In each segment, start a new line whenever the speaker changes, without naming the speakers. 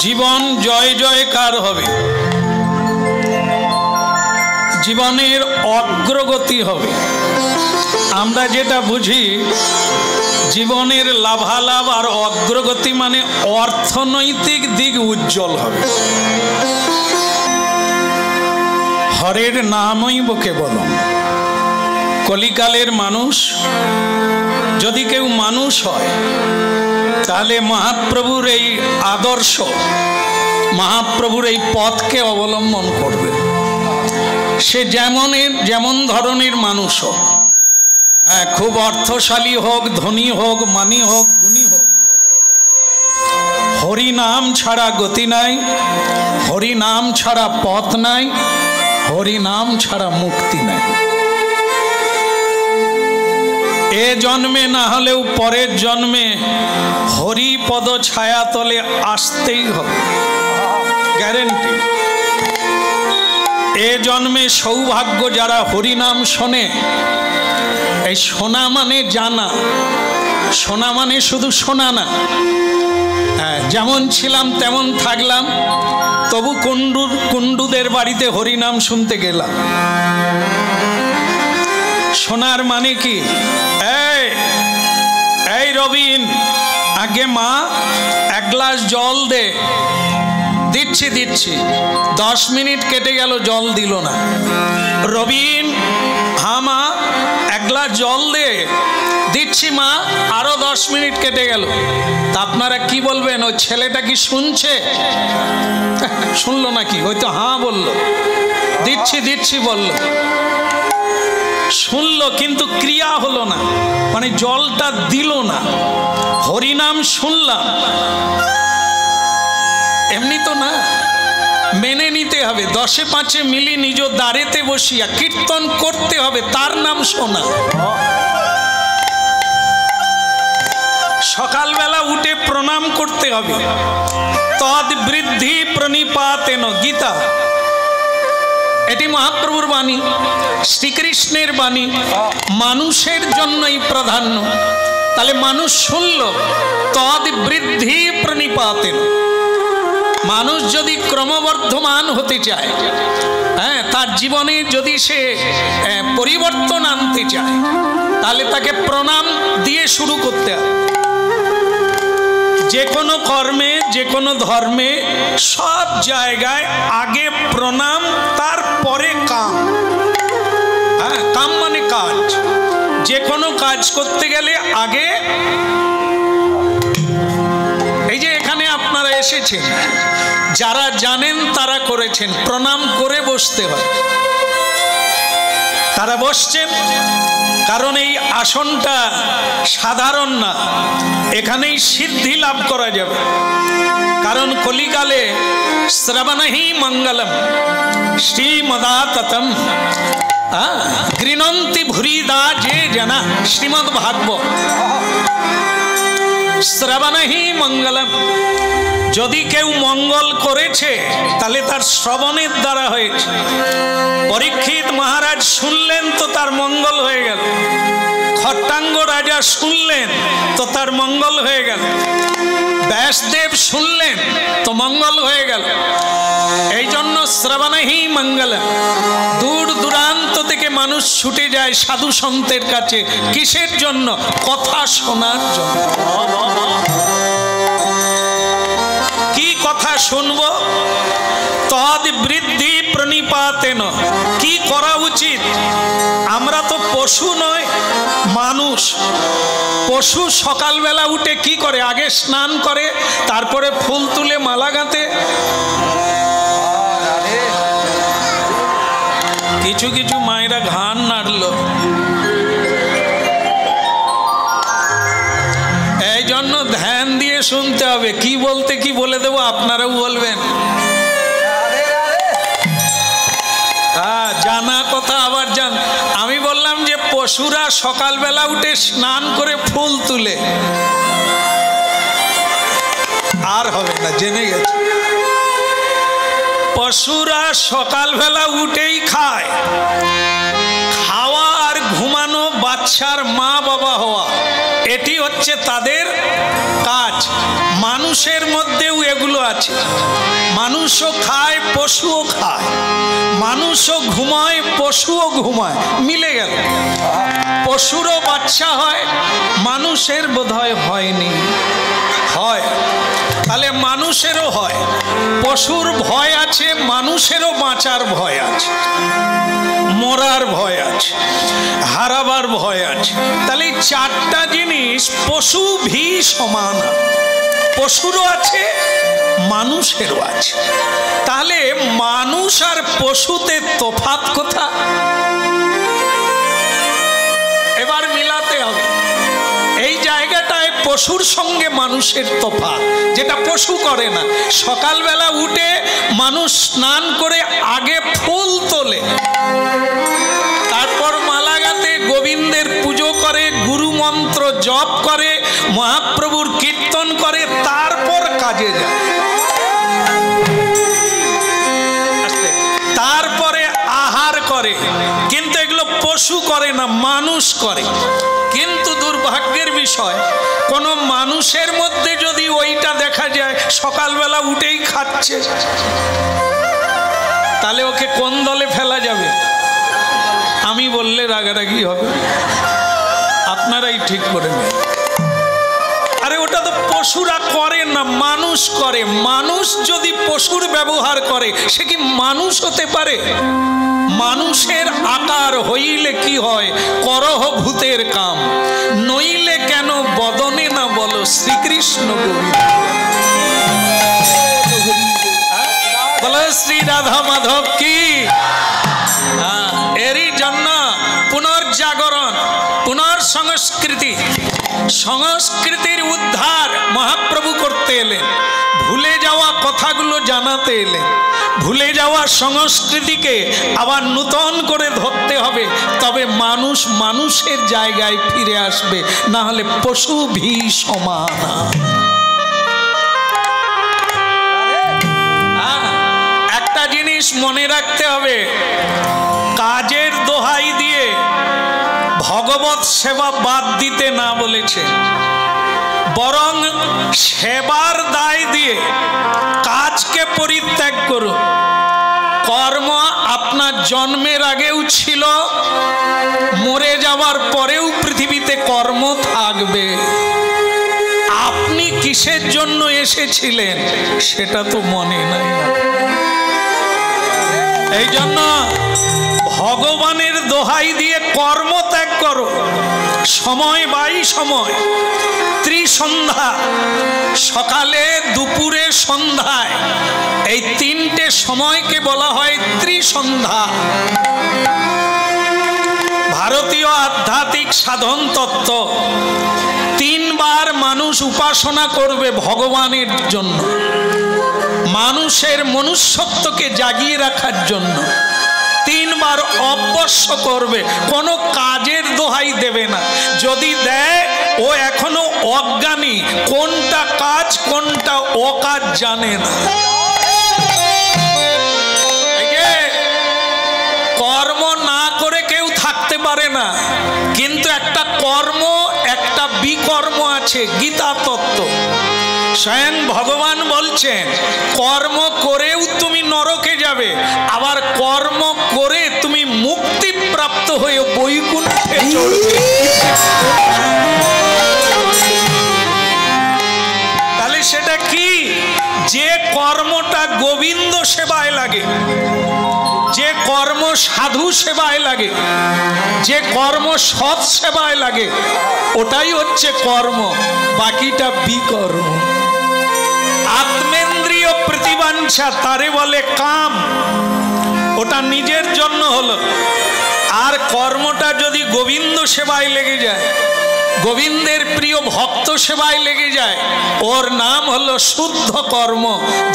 জীবন জয় জয়কার হবে, জীবনের অগ্রগতি হবে। আমরা যেটা বুঝি জীবনের লাভালাভ আর অগ্রগতি মানে অর্থনৈতিক দিক উজ্জ্বল হবে। হরের নামই বকে বলম। কলিকালের মানুষ যদি কেউ মানুষ হয় তাহলে মহাপ্রভুর এই আদর্শ, মহাপ্রভুর এই পথকে অবলম্বন করবে। সে যেমন ধরনের মানুষ হোক, খুব অর্থশালী হোক, ধনী হোক, মানি হোক, গুণী হোক, হরি নাম ছাড়া গতি নাই, হরি নাম ছাড়া পথ নাই, হরি নাম ছাড়া মুক্তি নাই। এ জন্মে না হলেও পরের জন্মে হরিপদ ছায়া তলে আসতেই হবে, গ্যারেন্টি। এ জন্মে সৌভাগ্য যারা হরিনাম শোনে, এই শোনা মানে জানা, শোনা মানে শুধু শোনা না। যেমন ছিলাম তেমন থাকলাম, তবু কুণ্ডুদের বাড়িতে হরিনাম শুনতে গেলাম। শোনার মানে কি? এই রবিন, আগে মা এক গ্লাস জল দে। দিচ্ছি 10 মিনিট কেটে গেল, জল দিল না। রবিন, হ্যাঁ মা এক গ্লাস জল দে। দিচ্ছি মা, আরো 10 মিনিট কেটে গেল। তা আপনারা কি বলবেন? ওই ছেলেটা কি শুনছে? শুনলো নাকি? হয়তো হ্যাঁ বললো, দিচ্ছি বললো, শুনলো, কিন্তু ক্রিয়া হলো না, মানে জলটা দিল না। হরিনাম শুনলাম, এমনি তো না, মেনে নিতে হবে। 10-এ 5-এ মিলি নিজ দ্বারেতে বসিয়া কীর্তন করতে হবে, তার নাম শোনা। সকালবেলা উঠে প্রণাম করতে হবে। তদ বৃদ্ধি প্রণিপাতেন, গীতা। এটি মহাপ্রভুর বাণী, শ্রীকৃষ্ণের বাণী, মানুষের জন্যই প্রাধান্য। তাহলে মানুষ শুনল, তদ বৃদ্ধি প্রণিপাতেন। মানুষ যদি ক্রমবর্ধমান হতে চায়, তার জীবনে যদি সে পরিবর্তন আনতে চায়, তাহলে তাকে প্রণাম দিয়ে শুরু করতে হবে। যে কোনো কর্মে, যে কোনো ধর্মে, সব জায়গায় আগে প্রণাম, তারপরে কাম। কাম মানে কাজ। যে কোনো কাজ করতে গেলে আগে, এই যে এখানে আপনারা এসেছেন, যারা জানেন তারা করেছেন, প্রণাম করে বসতে হয়। তারা বসছেন কারণ এই আসনটা সাধারণ না, এখানেই সিদ্ধি লাভ করা যাবে। কারণ কলিকালে শ্রবণহি মঙ্গলম শ্রীমদাততম গৃণন্তি ভুরিদা যে জনা, শ্রীমদ ভাগবত। শ্রবণহি মঙ্গলম, যদি কেউ মঙ্গল করেছে তাহলে তার শ্রবণের দ্বারা হয়েছে। পরীক্ষিত মহারাজ শুনলেন তো তার মঙ্গল হয়ে গেল, খট্টাঙ্গ রাজা শুনলেন তো তার মঙ্গল হয়ে গেল, ব্যাসদেব শুনলেন তো মঙ্গল হয়ে গেল। এই জন্য শ্রবণহি মঙ্গলম। দূর দূরান্ত থেকে মানুষ ছুটে যায় সাধু সন্তের কাছে, কিসের জন্য? কথা শোনার জন্য। কি কথা শুনবো? তদ বৃদ্ধি প্রণিপাতেন। কি করা উচিত? আমরা তো পশু নয়, মানুষ। পশু সকালবেলা উঠে কি করে? আগে স্নান করে, তারপরে ফুল তুলে মালা গাঁথে। কিছু কিছু মায়েরা ঘান নাড়ল। এই জন্য ধ্যান দিয়ে শুনতে হবে। কি বলতে কি বলে দেবো, আপনারাও বলবেন। জানা কথা আবার জান। আমি বললাম যে পশুরা সকালবেলা উঠে স্নান করে ফুল তুলে, আর হবে না, জেনে গেছে। পশুরা সকালবেলা উঠেই খায়। খাওয়া আর ঘুমানো, বাচ্চার মা বাবা হওয়া, এটি হচ্ছে তাদের কাজ। মানুষের মধ্যেও এগুলো আছে। মানুষও খায়, পশুও খায়, মানুষও ঘুমায়, পশুও ঘুমায়, মিলে গেল। পশুরও বাচ্চা হয়, মানুষের বোধহয় হয়নি, হয়। তাহলে মানুষেরও হয়। পশুর ভয় আছে, মানুষেরও বাঁচার ভয় আছে, মরার ভয় আছে, হারাবার ভয় আছে। তাহলে এই চারটা জিনিস পশু ভি সমান, পশুরও আছে, মানুষেরও আছে। তাহলে মানুষ আর পশুতে তফাৎ কোথা? এবার মিলাতে হবে। এই জায়গাটায় পশুর সঙ্গে মানুষের তফাৎ, যেটা পশু করে না। সকালবেলা উঠে মানুষ স্নান করে আগে ফুল তোলে, তারপর মালা গাঁথে, গোবিন্দের পুজো করে, গুরু মন্ত্র জপ করে, মহাপ্রভুর কীর্তন করে, তারপর কাজে যায়, তারপরে আহার করে। কিন্তু এগুলো পশু করে না, মানুষ করে। কিন্তু দুর্ভাগ্যের বিষয়, কোন মানুষের মধ্যে যদি ওইটা দেখা যায় সকালবেলা উঠেই খাচ্ছে, তাহলে ওকে কোন দলে ফেলা যাবে? আমি বললে রাগারাগি হবে, আপনারাই ঠিক করে নেন। আরে ওটা তো পশুরা করে না, মানুষ করে। মানুষ যদি পশুর ব্যবহার করে, সে কি মানুষ হতে পারে? মানুষের আকার হইলে কি হয়? করহ ভূতের কাম, নইলে কেন বদনে না বলো শ্রীকৃষ্ণ গোবিন্দ। বলো শ্রী রাধা মাধব কি। এরই জন্য পুনর্জাগরণ, পুনর্সংস্কৃতি, সংস্কৃতির উদ্ধার মহাপ্রভু করতে এলেন। ভুলে যাওয়া কথাগুলো জানাতে এলেন। ভুলে যাওয়া সংস্কৃতিকে আবার নূতন করে ধরতে হবে, তবে মানুষ মানুষের জায়গায় ফিরে আসবে, না হলে পশু ভি সমান। একটা জিনিস মনে রাখতে হবে, কাজের দোহাই দিয়ে ভগবত সেবা বাদ দিতে না বলেছে, বরং সেবার দায় দিয়ে কাজকে পরিত্যাগ করুন। কর্ম আপনার জন্মের আগেও ছিল, মরে যাওয়ার পরেও পৃথিবীতে কর্ম থাকবে। আপনি কিসের জন্য এসেছিলেন সেটা তো মনে নাই। এই জন্য ভগবানের দোহাই দিয়ে কর্ম ত্যাগ করো। সময় বাই সময়, ত্রিসন্ধ্যা, সকালে, দুপুরে, সন্ধ্যায়, এই তিনটে সময়কে বলা হয় ত্রিসন্ধ্যা। ভারতীয় আধ্যাত্মিক সাধন তত্ত্ব, তিনবার মানুষ উপাসনা করবে ভগবানের জন্য, মানুষের মনুষ্যত্বকে জাগিয়ে রাখার জন্য। তিনবার অবশ্য করবে, কোনো কাজের দোহাই দেবে না। যদি দেয়, ও এখনো অজ্ঞানী, কোনটা কাজ কোনটা অকাজ জানে না। কর্ম না করে কেউ থাকতে পারে না, কিন্তু একটা কর্ম, একটা বিকর্ম আছে, গীতা তত্ত্ব। স্বয়ং ভগবান বলছেন, কর্ম করেও তুমি নরকে যাবে, আবার কর্ম করে তুমি মুক্তি প্রাপ্ত হয়ে বৈকুণ্ঠে চড়বে। তাহলে সেটা কি? যে কর্মটা গোবিন্দ সেবায় লাগে, যে কর্ম সাধু সেবায় লাগে, যে কর্ম সৎ সেবায় লাগে, ওটাই হচ্ছে কর্ম, বাকিটা বিকর্ম। আত্মেন্দ্রিয় প্রতিবাঞ্ছা তারে বলে কাম, ওটা নিজের জন্য হলো। আর কর্মটা যদি গোবিন্দ সেবায় লেগে যায়, গোবিন্দের প্রিয় ভক্ত সেবায় লেগে যায়, ওর নাম হলো শুদ্ধ কর্ম,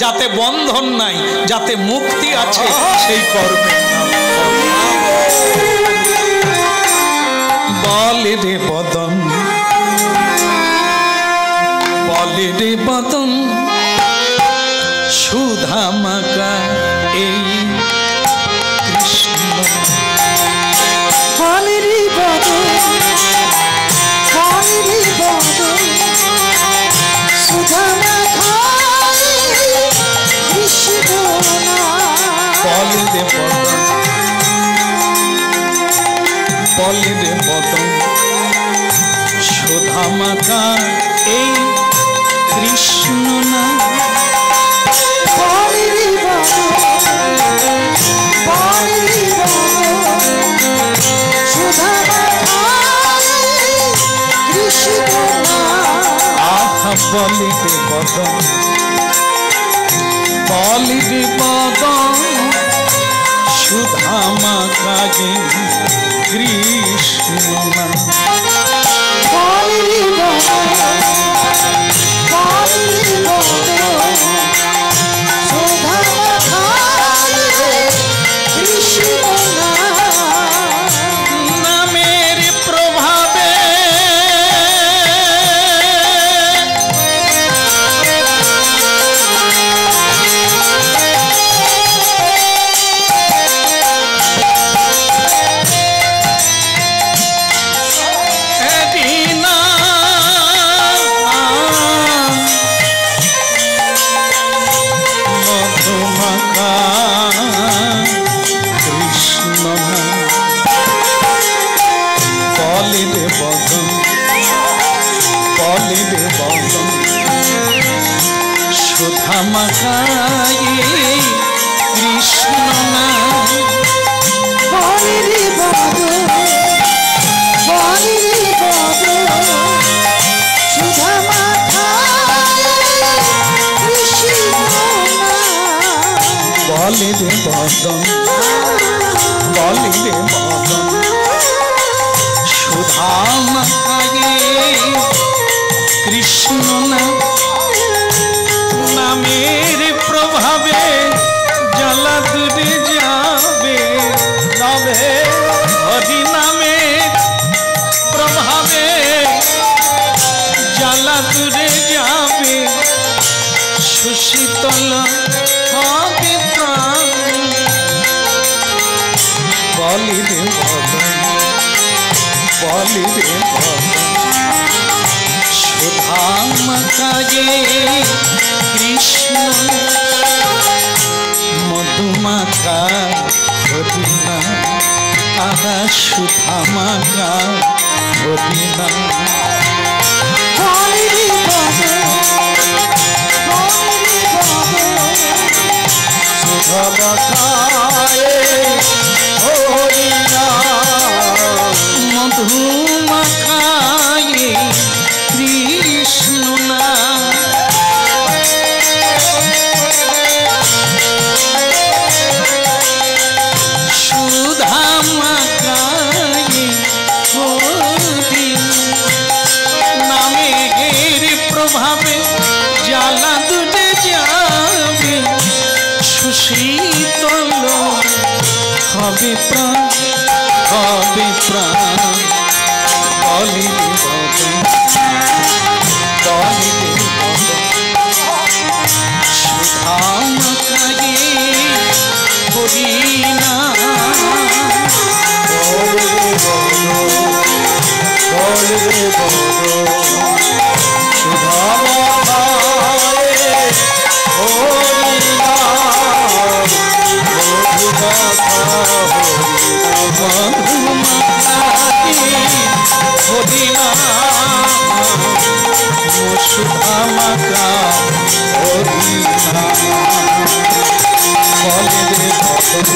যাতে বন্ধন নাই, যাতে মুক্তি আছে, সেই কর্মের নাম। বলে রে বদন, বলে রে বদন, সুধা মাকা এই কৃষ্ণ। বলে রে বদন, বলে রে বদন, বদন সুধা মাখা এই কৃষ্ণ না আহা বলিবে বদন বলিবে বদন সুধা মাখা কৃষ্ণ না নামের প্রভাবে সুধা মাখা কৃষ্ণ না বলিবে বদন বলিবে বদন সুধা মাখা কৃষ্ণ না নামের প্রভাবে জ্বালা দূরে যাবে যাবে হরি নামের প্রভাবে জ্বালা দূরে যাবে সুশীতল হবে প্রাণ বলিবে বদন বলিবে বদন সুধা মাখা কৃষ্ণ মধুমাখা হরিনা আহা সুধা মাখা হরিনা সুধা মাখা হরিনা মধুমাখা কৃষ্ণ না নামের প্রভাবে জ্বালা দুটে যাবে সুশীতল হবে প্রাণ হবে প্রাণ বলিবে বদন বলিবে বদন সুধা মাখা হরিনা বলিবে বদন বলিবে বদন সুধা মাখা হরিনা মধুমাখা হরিনা সুধা মাখা হরিনা বলিবে বদন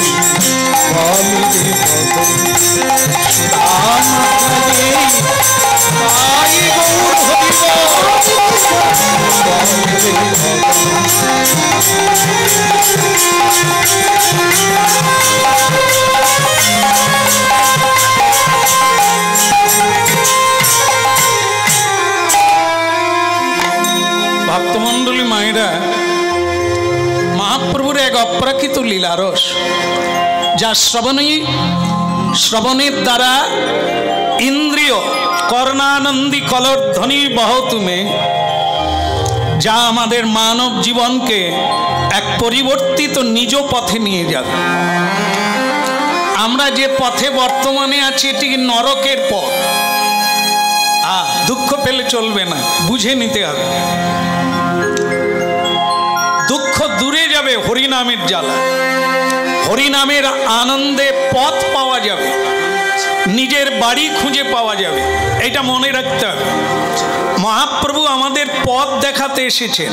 বলিবে বদন সুধা মাখা গাই গৌর হরিব বলিবে বদন ভক্তমণ্ডলী মায়েরা মহাপ্রভুর এক অপ্রাকৃত লীলারস যা শ্রবণের দ্বারা ইন্দ্রিয় কর্ণানন্দী কলধ্বনি বহতুমে যা আমাদের মানব জীবনকে এক পরিবর্তিত নিজ পথে নিয়ে যাবে। আমরা যে পথে বর্তমানে আছি এটি নরকের পথ। দুঃখ পেলে চলবে না, বুঝে নিতে হবে। দুঃখ দূরে যাবে হরিনামের জ্বালা, হরিনামের আনন্দে পথ পাওয়া যাবে। নিজের বাড়ি খুঁজে পাওয়া যাবে, এটা মনে রাখতে হবে। মহাপ্রভু আমাদের পথ দেখাতে এসেছেন।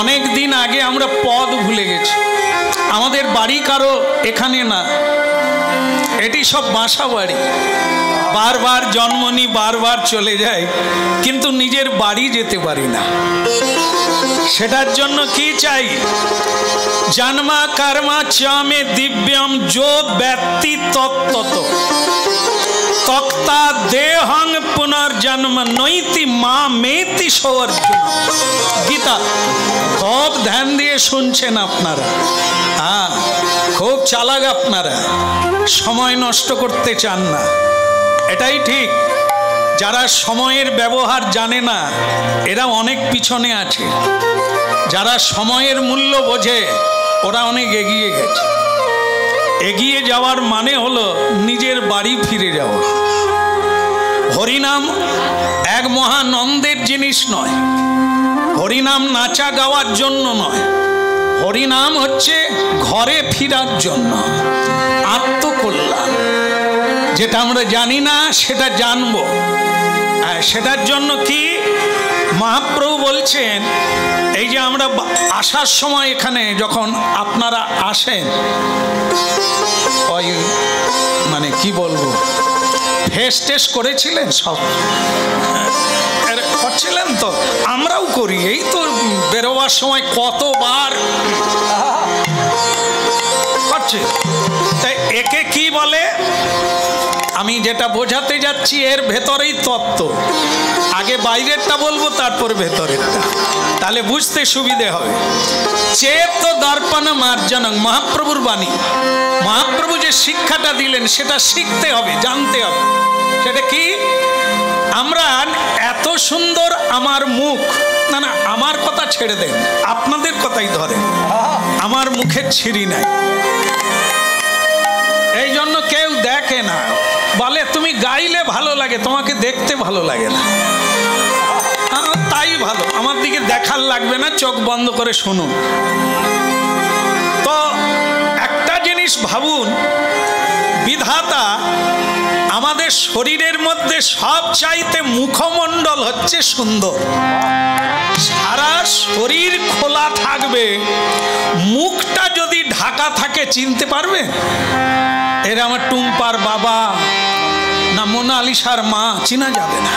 অনেক দিন আগে আমরা পথ ভুলে গেছি। আমাদের বাড়ি কারো এখানে না, এটি সব বাসা বাড়ি। বারবার জন্ম নিই, বারবার চলে যায়, কিন্তু নিজের বাড়ি যেতে পারি না। সেটার জন্য কি চাই? জন্মা কর্মা চামে দিব্যম যো ব্যক্তি তত্ত্বত তক্তা দেহং পুনর্জন্ম নৈতি মা মেতি সর্জুন। গীতা খুব ধ্যান দিয়ে শুনছেন আপনারা। হ্যাঁ, খুব চালাক আপনারা, সময় নষ্ট করতে চান না, এটাই ঠিক। যারা সময়ের ব্যবহার জানে না এরা অনেক পিছনে আছে, যারা সময়ের মূল্য বোঝে ওরা অনেক এগিয়ে গেছে। এগিয়ে যাওয়ার মানে হলো নিজের বাড়ি ফিরে যাওয়া। হরিনাম এক মহানন্দের জিনিস নয়, হরিনাম নাচা গাওয়ার জন্য নয়, হরিনাম হচ্ছে ঘরে ফিরার জন্য, আত্মকল্যাণ। যেটা আমরা জানি না সেটা জানবো। সেটার জন্য কি মহাপ্রভু বলছেন, এই যে আমরা আসার সময় এখানে যখন আপনারা আসেন, ওই মানে কি বলবো, ফেস টেস্ট করেছিলেন, সব করছিলেন তো, আমরাও করি। এই তো বেরোবার সময় কতবার করছে। তাই একে কি বলে, আমি যেটা বোঝাতে যাচ্ছি এর ভেতরেই তত্ত্ব। আগে বাইরেরটা বলবো, তারপর ভেতরেরটা, তাহলে বুঝতে সুবিধে হবে। চেত দর্পণ মার্জনং, মহাপ্রভুর বাণী। মহাপ্রভু যে শিক্ষাটা দিলেন সেটা শিখতে হবে, জানতে হবে। সেটা কি? আমরা এত সুন্দর আমার মুখ, না না আমার কথা ছেড়ে দেন, আপনাদের কথাই ধরেন, আমার মুখের ছিরি নাই। এই জন্য কেউ দেখে না, বলে তুমি গাইলে ভালো লাগে, তোমাকে দেখতে ভালো লাগে না। তাই ভালো, আমার দিকে দেখার লাগবে না, চোখ বন্ধ করে শুনুন। তো একটা জিনিস ভাবুন, বিধাতা আমাদের শরীরের মধ্যে সব চাইতে মুখমণ্ডল হচ্ছে সুন্দর। সারা শরীর খোলা থাকবে, মুখটা যদি ঢাকা থাকে চিনতে পারবে? এরা আমার টুম্পার বাবা না মোনালিসার মা, চিনা যাবে না।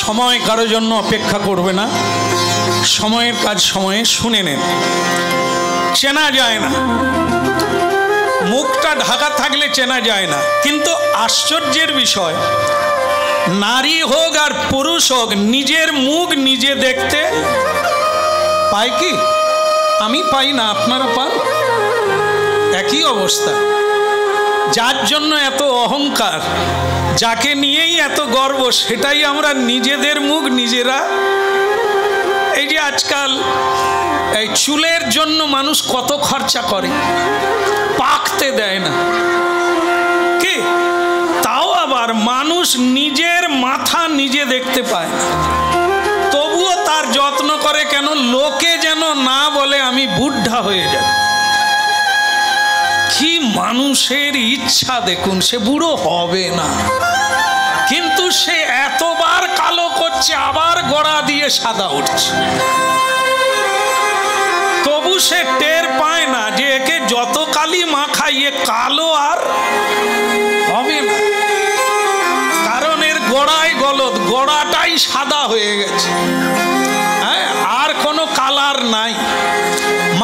সময় কারোর জন্য অপেক্ষা করবে না, সময়ের কাজ সময়ে শুনে নেন। চেনা যায় না, মুখটা ঢাকা থাকলে চেনা যায় না। কিন্তু আশ্চর্যের বিষয়, নারী হোক আর পুরুষ হোক নিজের মুখ নিজে দেখতে পায় কি? আমি পাই না, আপনারা পান? একই অবস্থা। যার জন্য এত অহংকার, যাকে নিয়েই এত গর্ব, সেটাই আমরা নিজেদের মুখ নিজেরা। এই যে আজকাল এই চুলের জন্য মানুষ কত খরচা করে, পাকতে দেয় না কি? তাও আবার মানুষ নিজের মাথা নিজে দেখতে পায় না, তবুও তার যত্ন করে। কেন? লোকে যেন না বলে আমি বুদ্ধা হয়ে যাই। কি মানুষের ইচ্ছা দেখুন, সে বুড়ো হবে না, কিন্তু সে এতবার কালো করছে, আবার গোড়া দিয়ে সাদা উঠছে, তবু সে টের পায় না যে একে যত কালি মাখাই এ কালো আর হবে না। কারণ এর গোড়ায় গলদ, গোড়াটাই সাদা হয়ে গেছে, হ্যাঁ, আর কোনো কালার নাই।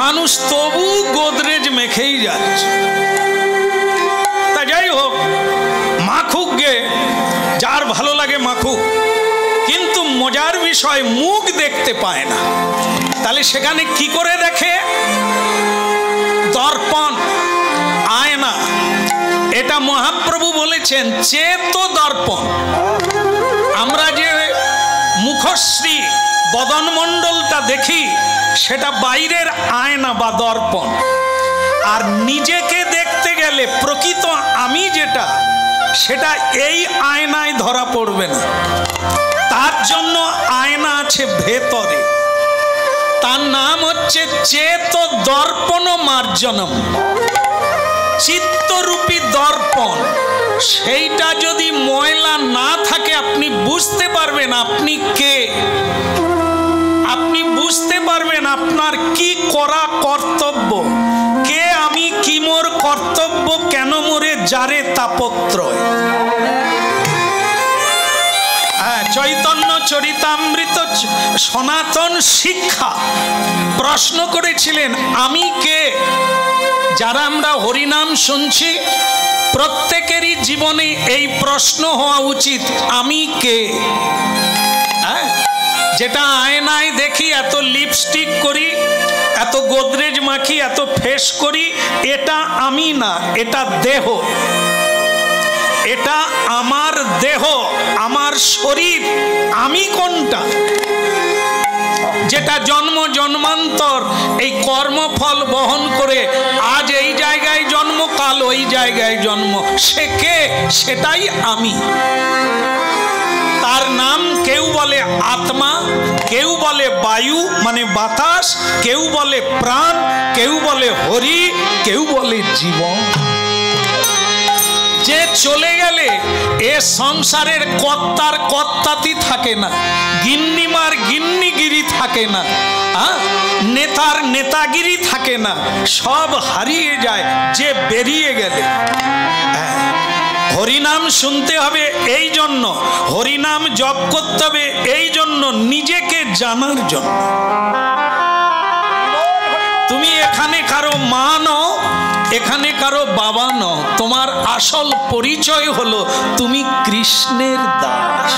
মানুষ তবু গোদরেজ মেখেই যাচ্ছে। তা যাই হোক, যার ভালো লাগে মাখুক, কিন্তু মজার বিষয় মুখ দেখতে পায় না। তাহলে সেখানে কি করে দেখে? দর্পণ, আয়না। এটা মহাপ্রভু বলেছেন চেত দর্পণ। আমরা যে মুখশ্রী বদনমণ্ডলটা দেখি সেটা বাইরের আয়না বা দর্পণ। আর নিজেকে দেখতে গেলে প্রকৃত আমি যেটা, সেটা এই আয়নায় ধরা পড়বে না। তার জন্য আয়না আছে ভেতরে, তার নাম হচ্ছে চেত দর্পণ মার্জনম, চিত্তরূপী দর্পণ। সেইটা যদি ময়লা না থাকে আপনি বুঝতে পারবেন আপনি কে, আপনি বুঝতে পারবেন আপনার কি করা কর্তব্য, কে আমি, কি মোর কর্তব্য, কেন মোরে যারে তাপত্রয়। চৈতন্য চরিতামৃত সনাতন শিক্ষা প্রশ্ন করেছিলেন আমি কে। যারা আমরা হরিনাম শুনছি প্রত্যেকেরই জীবনে এই প্রশ্ন হওয়া উচিত, আমি কে। যেটা আয়নায় দেখি, এত লিপস্টিক করি, এত গোদরেজ মাখি, এত ফেস করি, এটা আমি না, এটা দেহ। এটা আমার দেহ, আমার শরীর। আমি কোনটা? যেটা জন্ম জন্মান্তর এই কর্মফল বহন করে আজ এই জায়গায় জন্ম, কাল ওই জায়গায় জন্ম। সে কে? সেটাই আমি। তার নাম কেউ বলে আত্মা, কেউ বলে বায়ু মানে বাতাস, কেউ বলে প্রাণ, কেউ বলে হরি, কেউ বলে জীবন। যে চলে গেলে এ সংসারের কর্তার কর্তাতি থাকে না, গিন্নিমার গিন্নিগিরি থাকে না, নেতার নেতাগিরি থাকে না, সব হারিয়ে যায় যে বেরিয়ে গেলে। হরিনাম শুনতে হবে এই জন্য, হরিনাম জপ করতে হবে এই জন্য, নিজেকে জানার জন্য। তুমি এখানে কারো মা নও, এখানে কারো বাবা নও, তোমার আসল পরিচয় হলো তুমি কৃষ্ণের দাস।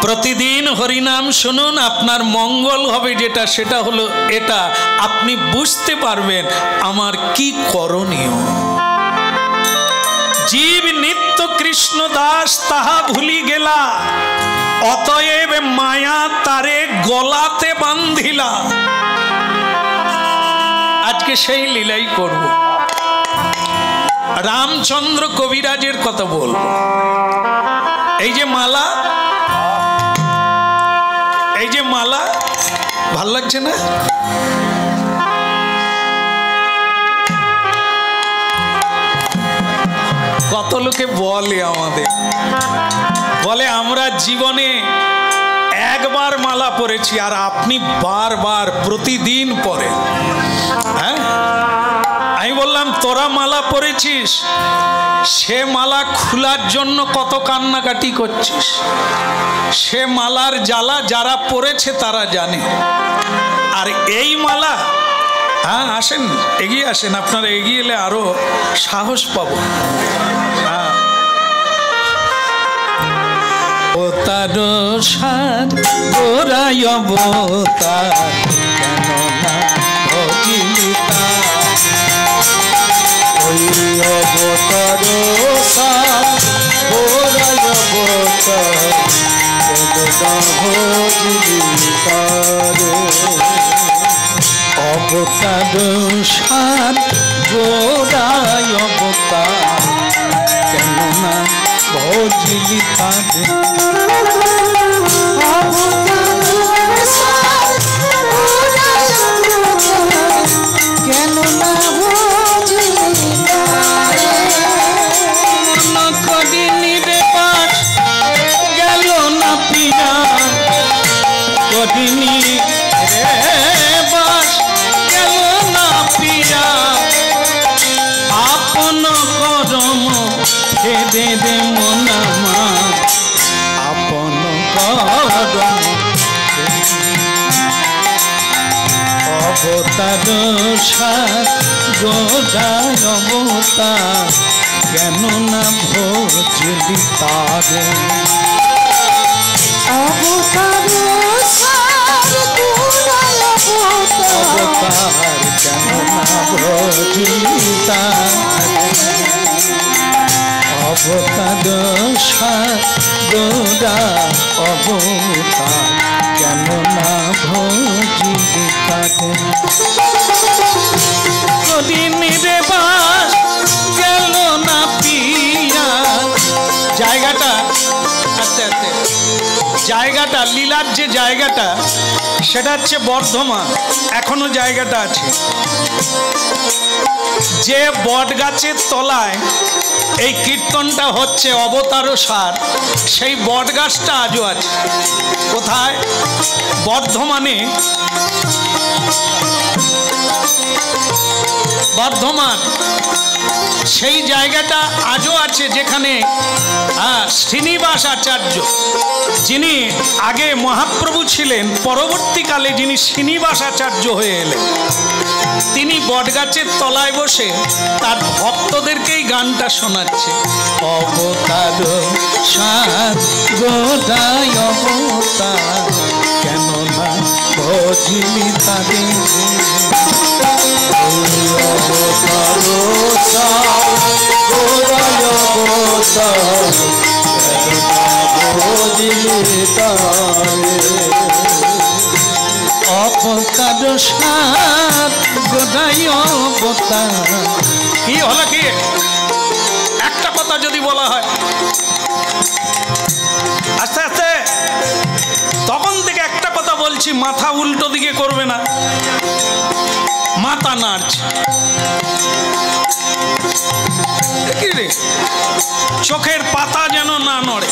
প্রতিদিন হরিনাম শুনুন, আপনার মঙ্গল হবে যেটা, সেটা হলো এটা, আপনি বুঝতে পারবেন আমার কি করণীয়। জীব নিত্য কৃষ্ণ দাস তাহা ভুলি গেলা, অতএব মায়া তারে গলাতে বান্ধিলা। আজকে সেই লীলাই করব। রামচন্দ্র কবিরাজের কথা বলবো। এই যে মালা, এই যে মালা, ভাল লাগছে না? কত লোকে বলে আমাদের, বলে আমরা জীবনে একবার মালা পরেছি আর আপনি বারবার প্রতিদিন পরে। হ্যাঁ, আমি বললাম তোরা মালা পরেছিস, সে মালা খোলার জন্য কত কান্নাকাটি করছিস। সে মালার জ্বালা যারা পরেছে তারা জানে। আর এই মালা, হ্যাঁ আসেন, এগিয়ে আসেন, আপনারা এগিয়ে এলে আরো সাহস পাবো। হ্যাঁ, ও তার সার গোরায় অবতার, কেন না ভজিলি তার। ওই অবতার সার গোরায় অবতার, কেন না ভজিলি তার। অবতার সার গোরায় অবতার, কেন না ভজিলি তার। কেন না ভজিলি তার। করিনি রে পাঠ গেল না পিয়া, করিনি রে বাস গেল না পিয়া। আপন করম ফেরে রে মনামা, আপন করম অবতার সাত গোড়ায় অবতার কেন না ভজলি তারে
অবতার সাত গোড়ায়
অবতার কেন না ভজলি তারে অবতার সাত গোড়া অবতার কেন না ভজলি তারে কদিন রে বাস গেল না পিয়া জায়গাটা আস্তে আস্তে জায়গাটা লীলার যে জায়গাটা সেটা হচ্ছে বর্ধমান এখনো জায়গাটা আছে যে বট গাছের তলায় এই কীর্তনটা হচ্ছে অবতার সার সেই বট গাছটা আজও আছে কোথায় বর্ধমানে বর্ধমান সেই জায়গাটা আজও আছে যেখানে শ্রীনিবাস আচার্য যিনি আগে মহাপ্রভু ছিলেন পরবর্তীকালে যিনি শ্রীনিবাস আচার্য হয়ে এলেন তিনি বটগাছের তলায় বসে তার ভক্তদেরকেই গানটা শোনাচ্ছে অবতার সাত গোড়ায় অবতার কেন না ভজলি তারে অবতার সাত গোড়ায় অবতার ভজলি তারে অবতার সাত গোড়ায় অবতার কি হলো কি একটা কথা যদি বলা হয় আস্তে আস্তে তখন থেকে একটা কথা বলছি মাথা উল্টো দিকে করবে না মাথা নাড়ছে কি রে চোখের পাতা যেন না নড়ে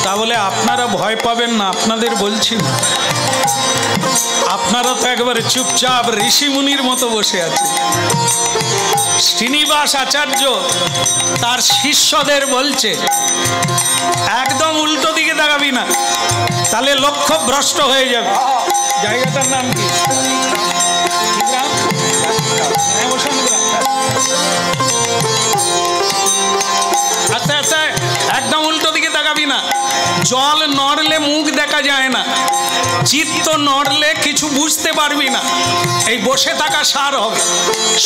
তাহলে আপনারা ভয় পাবেন না আপনাদের বলছি না আপনারা তো একবারে চুপচাপ ঋষিমুনির মতো বসে আছে শ্রীনিবাস আচার্য তার শিষ্যদের বলছে একদম উল্টো দিকে তাকাবি না তাহলে লক্ষ্য ভ্রষ্ট হয়ে যাবে জায়গাটার নাম কি আচ্ছা আচ্ছা একদম উল্টো দিকে তাকাবি না জল নড়লে মুখ দেখা যায় না চিত্ত নড়লে কিছু বুঝতে পারবি না এই বসে থাকা সার হবে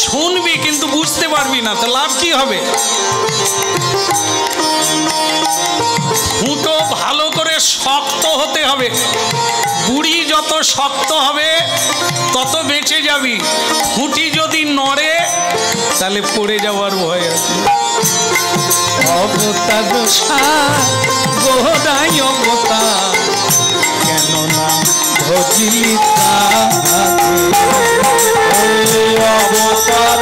শুনবি কিন্তু বুঝতে পারবি না তো লাভ কি হবে ফুটো ভালো করে শক্ত হতে হবে বুড়ি যত শক্ত হবে তত বেঁচে যাবি খুঁটি যদি নড়ে তাহলে পড়ে যাওয়ার ভয় আছে অবতার গোড়ায় অবতার কেন না ভজলি অবতার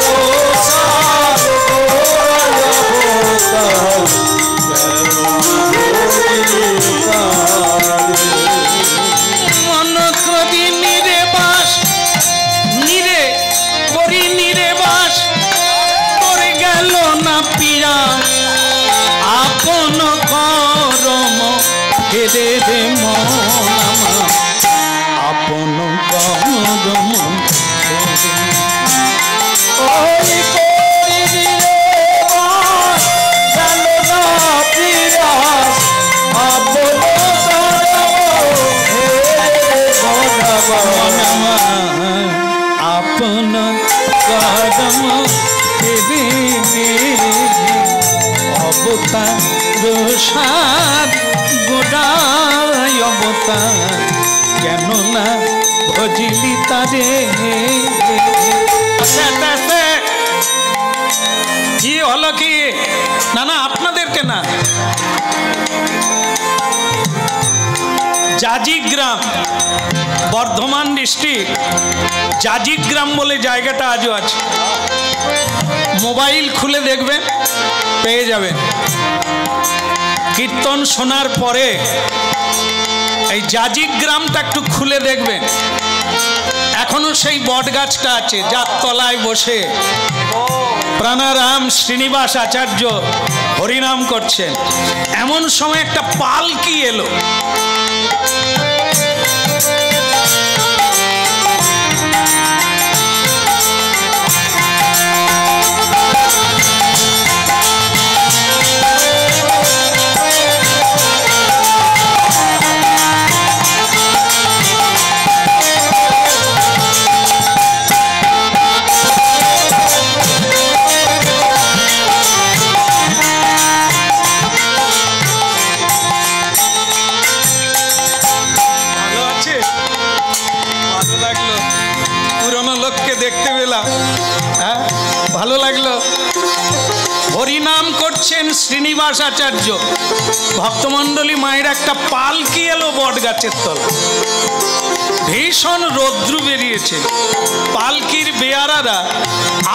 মন করি নিরে বাস নিরে করি নিরে বাস করে গেল না পিয়া আপন করম হেরে রে মন আপন করম ওই করি নিরে বাস গেল না পিয়া আপন আপন করম অবতার সাত গোড়ায় অবতার কেন না ভজলি তারে কি হলো কি না না আপনাদেরকে না জাজিগ্রাম বর্ধমান ডিস্ট্রিক্ট জাজিগ্রাম বলে জায়গাটা আজও আছে মোবাইল খুলে দেখবেন পেয়ে যাবেন কীর্তন শোনার পরে এই জাজিগ্রামটা একটু খুলে দেখবেন এখনো সেই বট গাছটা আছে যার তলায় বসে প্রাণারাম শ্রীনিবাস আচার্য হরিনাম করছেন এমন সময় একটা পালকি এলো শ্রীনিবাস আচার্য ভক্তমণ্ডলী মায়ের একটা পালকি এলো বট গাছের তলা। ভীষণ রৌদ্র বেরিয়েছে, পালকির বেয়ারারা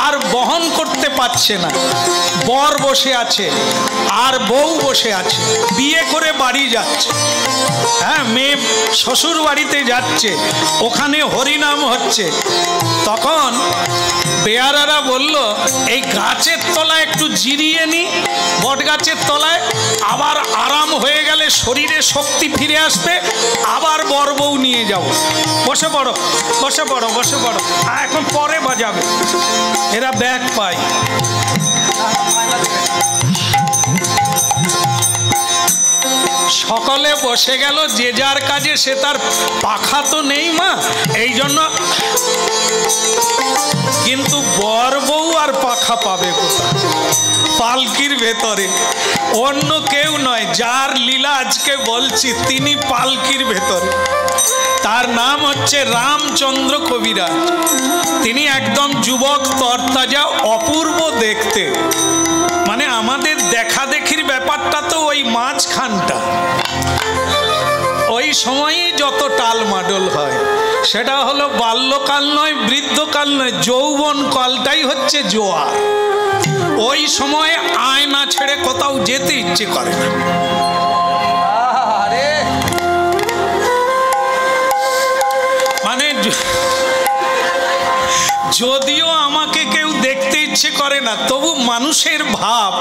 আর বহন করতে পারছে না। বর বসে আছে আর বউ বসে আছে, বিয়ে করে বাড়ি যাচ্ছে। হ্যাঁ, মেয়ে শ্বশুর বাড়িতে যাচ্ছে, ওখানে হরিনাম হচ্ছে। তখন বেয়ারারা বলল, এই গাছের তলায় একটু জিরিয়ে নি, বট গাছের তলায়, আবার আরাম হয়ে গেলে শরীরে শক্তি ফিরে আসবে, আবার বর বউ নিয়ে যাব। বসে পড়ো, বসে পড়ো, বসে পড়ো, এখন পরে বাজাবে। এরা ব্যাগ পায়। সকলে বসে গেল, যে যার কাজে সে, তার পাখা তো নেই মা, এই জন্য। কিন্তু বর বউ আর পাখা পাবে কোথায়? পালকির ভেতরে। অন্য কেউ নয়, যার লীলা আজকে বলছি তিনি পালকির ভেতরে। তার নাম হচ্ছে রামচন্দ্র কবিরাজ। তিনি একদম যুবক, তরতাজা, অপূর্ব দেখতে। মানে আমাদের দেখা দেখির ব্যাপারটা তো ওই মাঝখানটা, ওই সময়ই যত টালমাডল হয়, সেটা হলো বাল্যকাল নয়, বৃদ্ধকাল নয়, যৌবন কালটাই হচ্ছে জোয়ার। ওই সময় আয়না ছেড়ে কোথাও যেতে ইচ্ছে করে না। মানে যদিও আমাকে কেউ দেখতে ইচ্ছে করে না, তবু মানুষের ভাব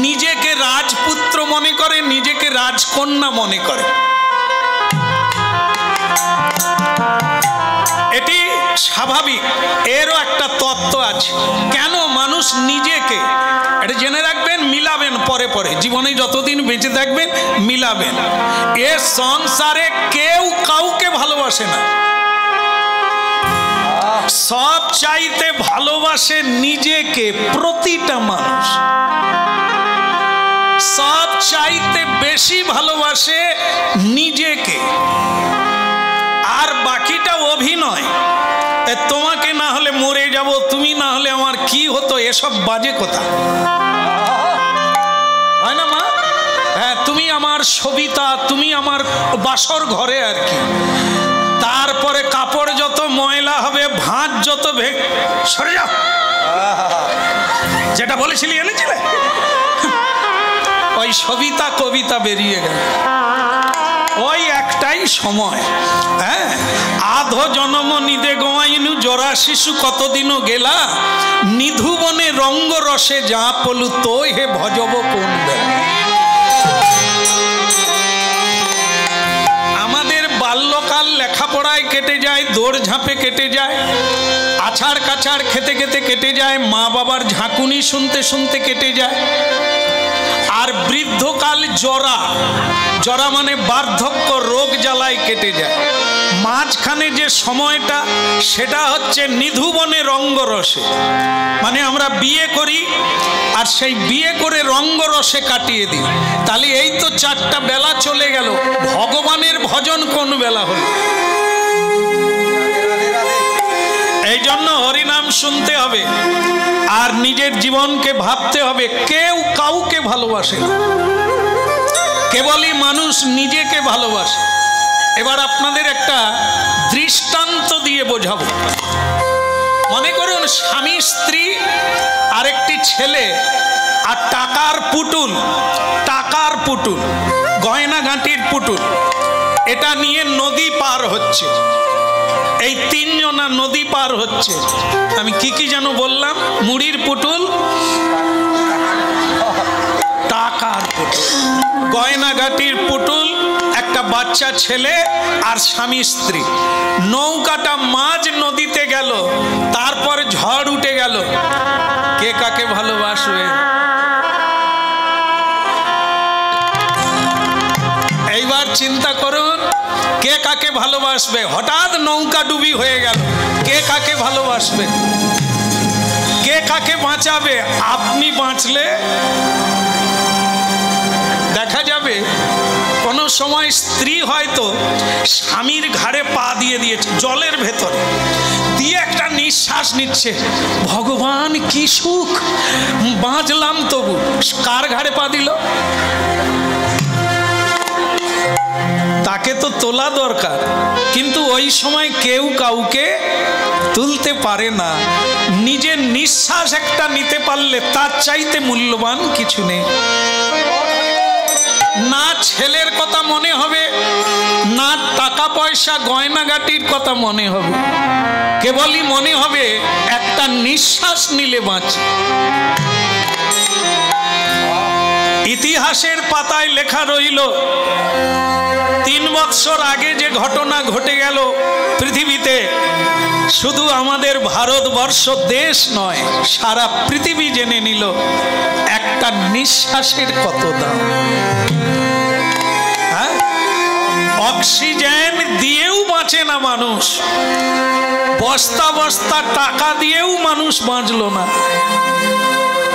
নিজেকে রাজপুত্র মনে করে, নিজেকে রাজকন্যা মনে করে। এটি স্বাভাবিক, এরও একটা তত্ত্ব আছে। কেন মানুষ নিজেকে, এটা জেনে রাখবেন, মিলাবেন পরে পরে, জীবনে যতদিন বেঁচে থাকবেন মিলাবেন। এ সংসারে কেউ কাউকে ভালোবাসে না, সব চাইতে ভালোবাসে নিজেকে। প্রতিটা মানুষ সব চাইতে বেশি ভালোবাসে নিজেকে, আর বাকিটা অভিনয়। তোমাকে না হলে মরে যাব, তুমি না হলে আমার কি হতো, এসব বাজে কথা, হয় না মা? হ্যাঁ, তুমি আমার সবিতা, তুমি আমার বাসর ঘরে আর কি। তারপরে কাপড় যত ময়লা হবে, ভাঁজ যত সরে যাও, যেটা বলেছিলি এনেছিলে, ওই সবিতা কবিতা বেরিয়ে গেল। ওই একটাই সময়। হ্যাঁ, আধো জনম নিদে গোয়াইনু জরা শিশু কতদিনও গেলা, নিধু বনে রঙ্গ রসে যা পলু তো হে ভজব কোন বেলা। আমাদের বাল্যকাল লেখাপড়ায় কেটে যায়, দৌড় ঝাঁপে কেটে যায়, আছাড় কাছাড় খেতে খেতে কেটে যায়, মা বাবার ঝাঁকুনি শুনতে শুনতে কেটে যায়। আর বৃদ্ধকাল জরা, জরা মানে বার্ধক্য, রোগ জ্বালায় কেটে যায়। মাঝখানে যে সময়টা, সেটা হচ্ছে নিধুবনে রঙ্গরসে। মানে আমরা বিয়ে করি আর সেই বিয়ে করে রঙ্গরসে কাটিয়ে দিই। তাহলে এই তো 4টা বেলা চলে গেল, ভগবানের ভজন কোন বেলা হলো? এই জন্য হরিনাম শুনতে হবে আর নিজের জীবনকে ভাবতে হবে। কেউ কাউকে ভালোবাসে না, কেবলই মানুষ নিজেকে ভালোবাসে। এবার আপনাদের একটা দৃষ্টান্ত দিয়ে বোঝাবো। মনে করুন স্বামী স্ত্রী, আরেকটি ছেলে, আর টাকার পুতুল, টাকার পুতুল, গয়নাগাঁটির পুতুল, এটা নিয়ে নদী পার হচ্ছে। এই 3 জনা নদী পার হচ্ছে। আমি কি কি যেন বললাম? মুড়ির পুতুল, টাকার পুতুল, গয়নাগাঁটির পুতুল, একটা বাচ্চা ছেলে আর স্বামী স্ত্রী। নৌকাটা মাঝ নদীতে গেল, তারপর ঝড় উঠে গেল। কে কাকে ভালোবাসবে? এইবার চিন্তা করুন, কে কাকে ভালোবাসবে? হঠাৎ নৌকা ডুবি হয়ে গেল, কে কাকে ভালোবাসবে? কে কাকে বাঁচাবে? আপনি বাঁচলে দেখা যাবে কোনো সময় স্ত্রী হয়তো স্বামীর ঘাড়ে পা দিয়ে দিয়েছে জলের ভেতরে, দিয়ে একটা নিঃশ্বাস নিচ্ছে, ভগবান কি সুখ, বাঁচলাম তবু। কার ঘাড়ে পা দিল? তাকে তো তোলা দরকার, কিন্তু ওই সময় কেউ কাউকে তুলতে পারে না। নিজের নিঃশ্বাস একটা নিতে পারলে তার চাইতে মূল্যবান কিছু নেই। না ছেলের কথা মনে হবে, না টাকা পয়সা গয়নাগাটির কথা মনে হবে, কেবলই মনে হবে একটা নিঃশ্বাস নিলে বাঁচে। ইতিহাসের পাতায় লেখা রইল 3 বৎসর আগে যে ঘটনা ঘটে গেল পৃথিবীতে, শুধু আমাদের ভারতবর্ষ দেশ নয়, সারা পৃথিবী জেনে নিল একটা নিঃশ্বাসের কত দাম। হ্যাঁ, অক্সিজেন দিয়েও বাঁচে না মানুষ, বস্তা বস্তা টাকা দিয়েও মানুষ বাঁচলো না।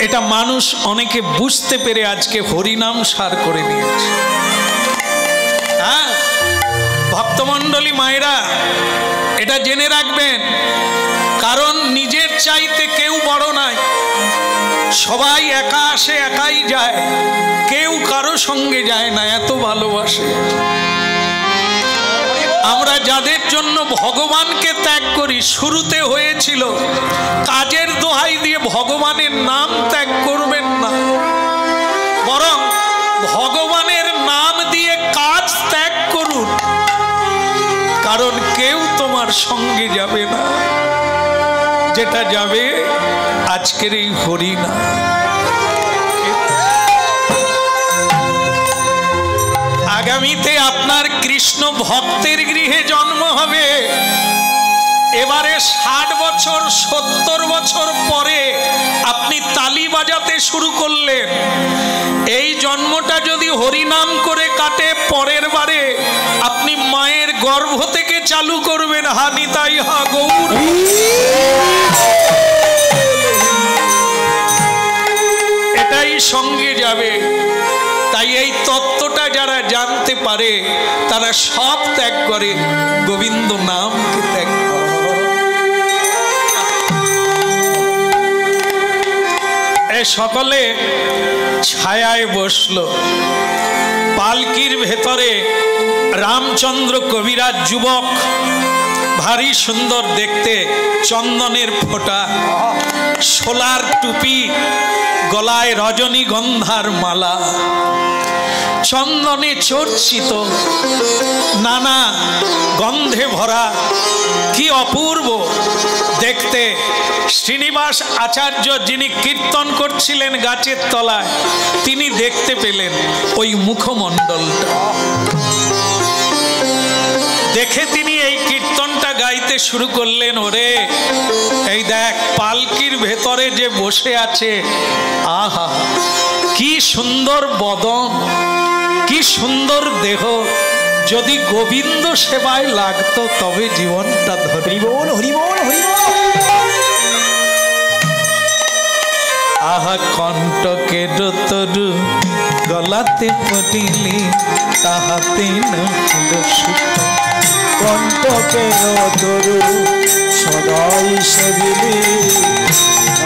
এটা মানুষ অনেকে বুঝতে পেরে আজকে হরিনাম সার করে নিয়েছে। হ্যাঁ, ভক্তমণ্ডলী মায়েরা এটা জেনে রাখবেন, কারণ নিজের চাইতে কেউ বড় নাই। সবাই একা আসে একাই যায়, কেউ কারো সঙ্গে যায় না, এত ভালোবাসে। আমরা যাদের জন্য ভগবানকে ত্যাগ করি, শুরুতে হয়েছিল কাজের দোহাই দিয়ে ভগবানের নাম ত্যাগ করবেন না, বরং ভগবানের নাম দিয়ে কাজ ত্যাগ করুন, কারণ কেউ তোমার সঙ্গে যাবে না, যেটা যাবে আজকের এই হরিনাম। আগামীতে আপনার কৃষ্ণ ভক্তের গৃহে জন্ম হবে। এবারে 60 বছর 70 বছর পরে আপনি তালি বাজাতে শুরু করলেন। এই জন্মটা যদি হরিনাম করে কাটে, পরের বারে আপনি মায়ের গর্ভ থেকে চালু করবেন হা নিতাই হা গৌর। এটাই সঙ্গে যাবে। তাই এই তত্ত্বটা যারা জানতে পারে তারা সব ত্যাগ করে, গোবিন্দ নামকে ত্যাগ করে। সকলে ছায়ায় বসলো। পালকির ভেতরে রামচন্দ্র কবিরাজ যুবক, ভারী সুন্দর দেখতে, চন্দনের ফোঁটা, সোলার টুপি, গলায় রজনীগন্ধার মালা, চন্দনে চর্চিত, নানা গন্ধে ভরা, কি অপূর্ব দেখতে। শ্রীনিবাস আচার্য যিনি কীর্তন করছিলেন গাছের তলায়, তিনি দেখতে পেলেন ওই মুখমণ্ডলটা। দেখে তিনি এই কীর্তনটা গাইতে শুরু করলেন, ওরে এই দেখ পালকির ভেতরে যে বসে আছে, আহা কি সুন্দর বদন, কি সুন্দর দেহ, যদি গোবিন্দ সেবায় লাগতো তবে জীবনটা ধরে। আহা কণ্ঠকের তরু গলাতে পটিলি, তাহাতে নহিল সুখ।
কণ্ঠকের তরু সদাই সেবিলি,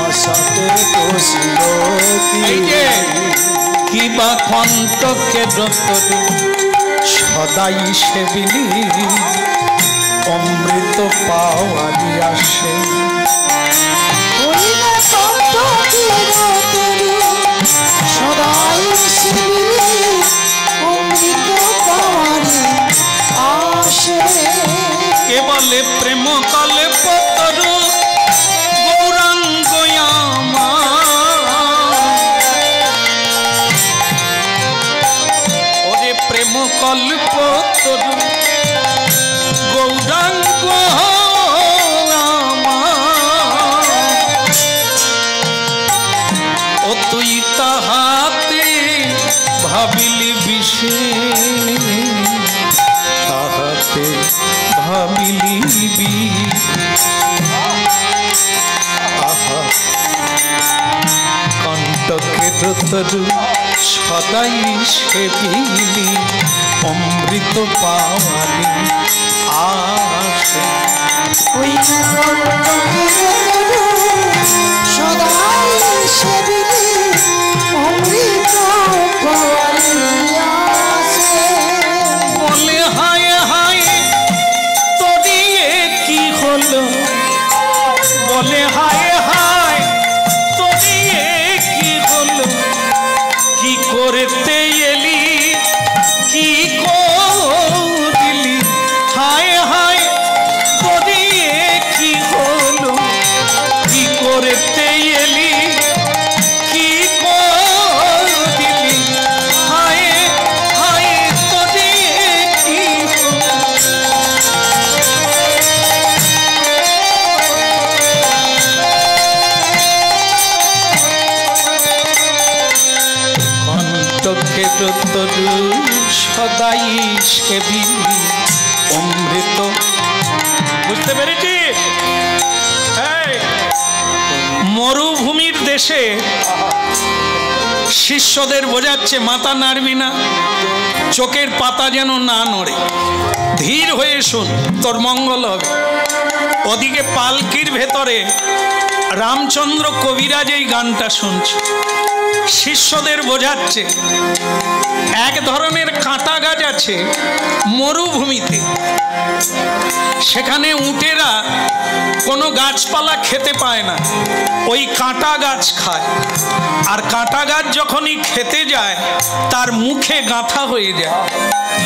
আশাতে বসিল
এই যে কিবা কণ্ঠকের তরু সদাই সেবিলি, অমৃত পাওয়ারি আসে। কেবলে প্রেম কলে পতরু গৌরাঙ্গ ওরে প্রেম কল্প তরু গৌরাঙ্গ, ও তুই তাহাতে ভাবিলি বিষে, তাহাতে ভাবিলি আহা কণ্ঠকের তরু সদাই সেবিনি অমৃত পাওয়ানি আসে।
ওই সদাই সেবিনি অমৃত আসে।
বলে হায় হায় তোরি কি হলো, বলে হায় হায় তোরি কি হলো, কি করতে এলি কি করলি, হায় হায় তোরি কি হলো, কি করতে এলি কি করলি, হায় হায় তোরি কি হলো। কণ্ঠকে তরু সদাই সেবিনি অমৃত। বুঝতে পেরেছি? এই মরুভূমির দেশে শিষ্যদের বোঝাচ্ছে মাথা নাড়বি না, চোখের পাতা যেন না নড়ে, ধীর হয়ে শুন, তোর মঙ্গল হবে। ওদিকে পালকির ভেতরে রামচন্দ্র কবিরাজ এই গানটা শুনছে, শিষ্যদের বোঝাচ্ছে এক ধরনের কাঁটা গাছ আছে মরুভূমিতে, সেখানে উটেরা কোনো গাছপালা খেতে পায় না, ওই কাঁটা গাছ খায়। আর কাঁটা গাছ যখনই খেতে যায় তার মুখে গাঁথা হয়ে যায়,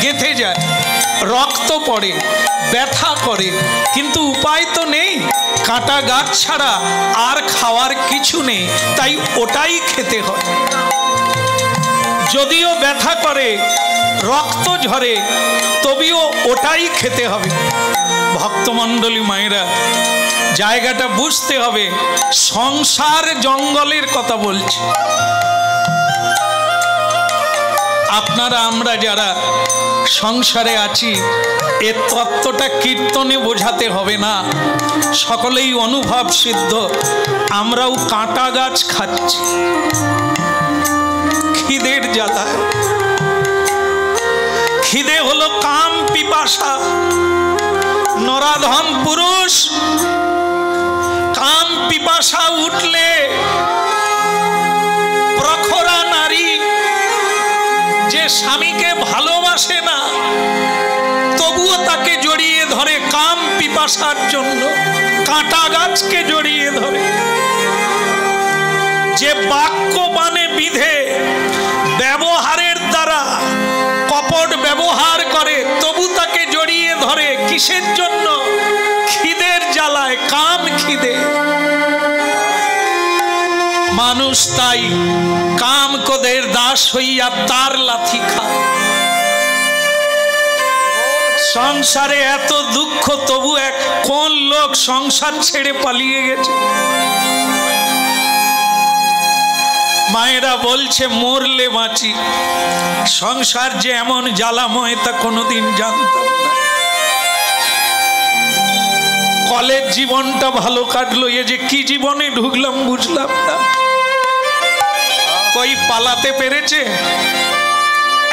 গেঁথে যায়, রক্ত পড়ে, ব্যথা করে, কিন্তু উপায় তো নেই, কাঁটা গাছ ছাড়া আর খাওয়ার কিছু নেই, তাই ওটাই খেতে হয়। যদিও ব্যথা করে, রক্ত ঝরে, তবেও ওটাই খেতে হবে। ভক্তমণ্ডলী মায়েরা, জায়গাটা বুঝতে হবে, সংসার জঙ্গলের কথা বলছি। আপনারা আমরা যারা সংসারে আছি, এর তত্ত্বটা কীর্তনে বোঝাতে হবে না, সকলেই অনুভব সিদ্ধ। আমরাও কাঁটা গাছ খাচ্ছি খিদের জ্বালায়। খিদে হলো কাম পিপাসা। নরাধম পুরুষ কাম পিপাসা উঠলে, প্রখরা নারী যে স্বামীকে ভালোবাসে না তবুও তাকে জড়িয়ে ধরে কাম পিপাসার জন্য, কাঁটা গাছকে জড়িয়ে ধরে। যে বাক্য বানে বিধে ব্যবহারের দ্বারা কপট ব্যবহার করে, তবু তাকে জড়িয়ে ধরে কিসের জন্য? খিদের জ্বালায়, কাম খিদে। মানুষ তাই কাম ক্রোধের দাস হইয়া তার লাথি খায়। সংসারে এত দুঃখ, তবু এক কোন লোক সংসার ছেড়ে পালিয়ে গেছে? মায়েরা বলছে মরলে বাঁচি, সংসার যে এমন জ্বালাময় তা কোনোদিন জানতাম না। কলেজ জীবনটা ভালো কাটলো, এ যে কি জীবনে ঢুকলাম বুঝলাম না। কই পালাতে পেরেছে?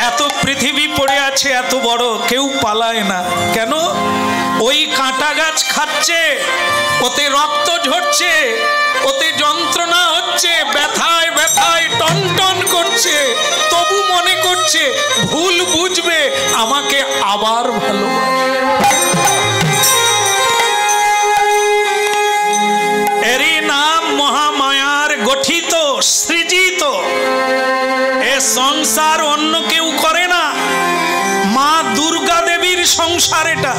এত পৃথিবী পড়ে আছে এত বড়, কেউ পালায় না কেন? ওই কাঁটা গাছ খাচ্ছে, ওতে রক্ত ঝরছে, ওতে যন্ত্রণা হচ্ছে, ব্যথায় ব্যথায় টনটন করছে, তবু মনে করছে ভুল বুঝবে, আমাকে আবার ভালোবাসে। এরই নাম মহামায়ার গঠিত সৃজিত। এ সংসার অন্য কেউ করে না, মা দুর্গা দেবীর সংসার এটা।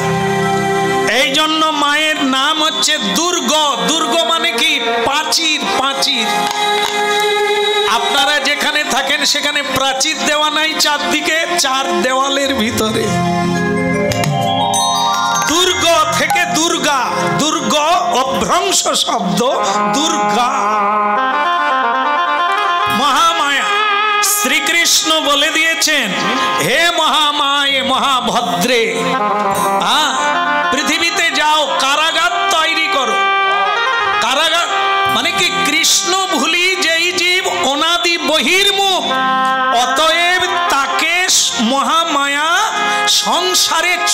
এই জন্য মায়ের নাম হচ্ছে দুর্গ। দুর্গ মানে কি? প্রাচীর। প্রাচীর। আপনারা যেখানে থাকেন সেখানে প্রাচীর দেওয়া নাই চারদিকে, চার দেওয়ালের ভিতরে। দুর্গ থেকে দুর্গা, দুর্গ অভ্রংশ শব্দ, দুর্গা মহামায়া। শ্রীকৃষ্ণ বলে দিয়েছেন, হে মহামায়ে মহাভদ্রে, পৃথিবীতে যাও, কারাগার তৈরি করো। কারাগার মানে কি? কৃষ্ণ ভুলি যেই জীব অনাদি বহির্মুখ,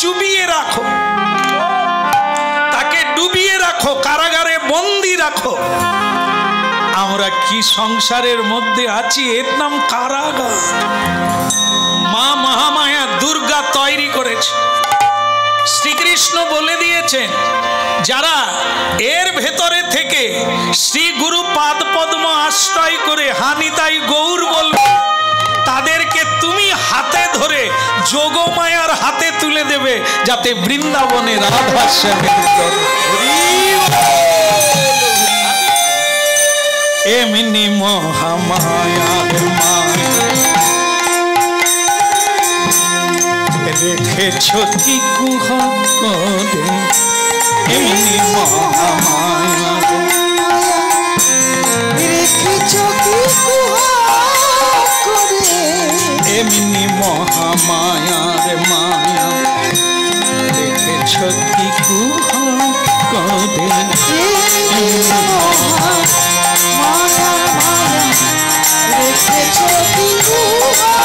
চুবিয়ে রাখো, তাকে ডুবিয়ে রাখো, কারাগারে বন্দি রাখো। আমরা কি সংসারের মধ্যে আছি, এর নাম কারাগার। মা মহামায়া দুর্গা তৈরি করেছে। শ্রীকৃষ্ণ বলে দিয়েছেন, যারা এর ভেতরে থেকে শ্রী গুরু পাদ পদ্ম আশ্রয় করে হানিতাই গৌর বলবে, তাদেরকে তুমি হাতে ধরে যোগমায়ার হাতে তুলে দেবে, যাতে বৃন্দাবনে রাধা শ্যামের এমনি মহামায়ার মায়া রেখেছ কি কুহা করে, এমনি মহামায়ার
রেখেছ কি কুহা করে,
এমনি মহামায়ার মায়া রেখেছ কি কুহা করে,
মায়া মায়া রেখেছ কি কুহা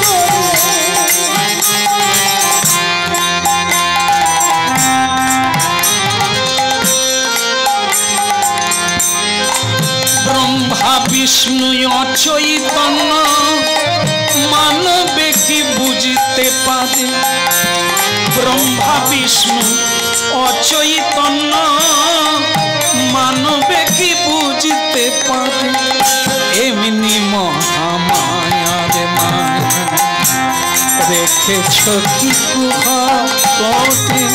করে।
ব্রহ্মা বিষ্ণু অচৈতন্য মানবে কি বুঝতে পারে, ব্রহ্মা বিষ্ণু অচৈতন্য মানবে কি বুঝতে পারে, এমনি মহামায়ার মায়া রেখেছ কি কুহা করে,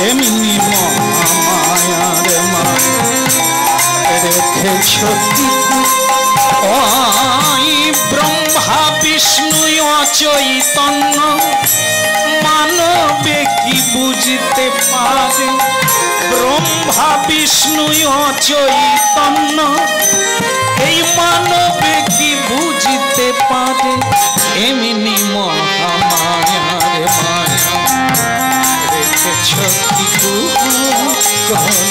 এমনি মহামায়ার মায়া রেখেছ কি ব্রহ্মা বিষ্ণু অচৈতন্য মানবে কি বুঝতে পারে, ব্রহ্মা বিষ্ণু অচৈতন্য এই মানবে কি বুঝতে পারে, এমনি মহামায়ার মায়া রেখেছ কি করে,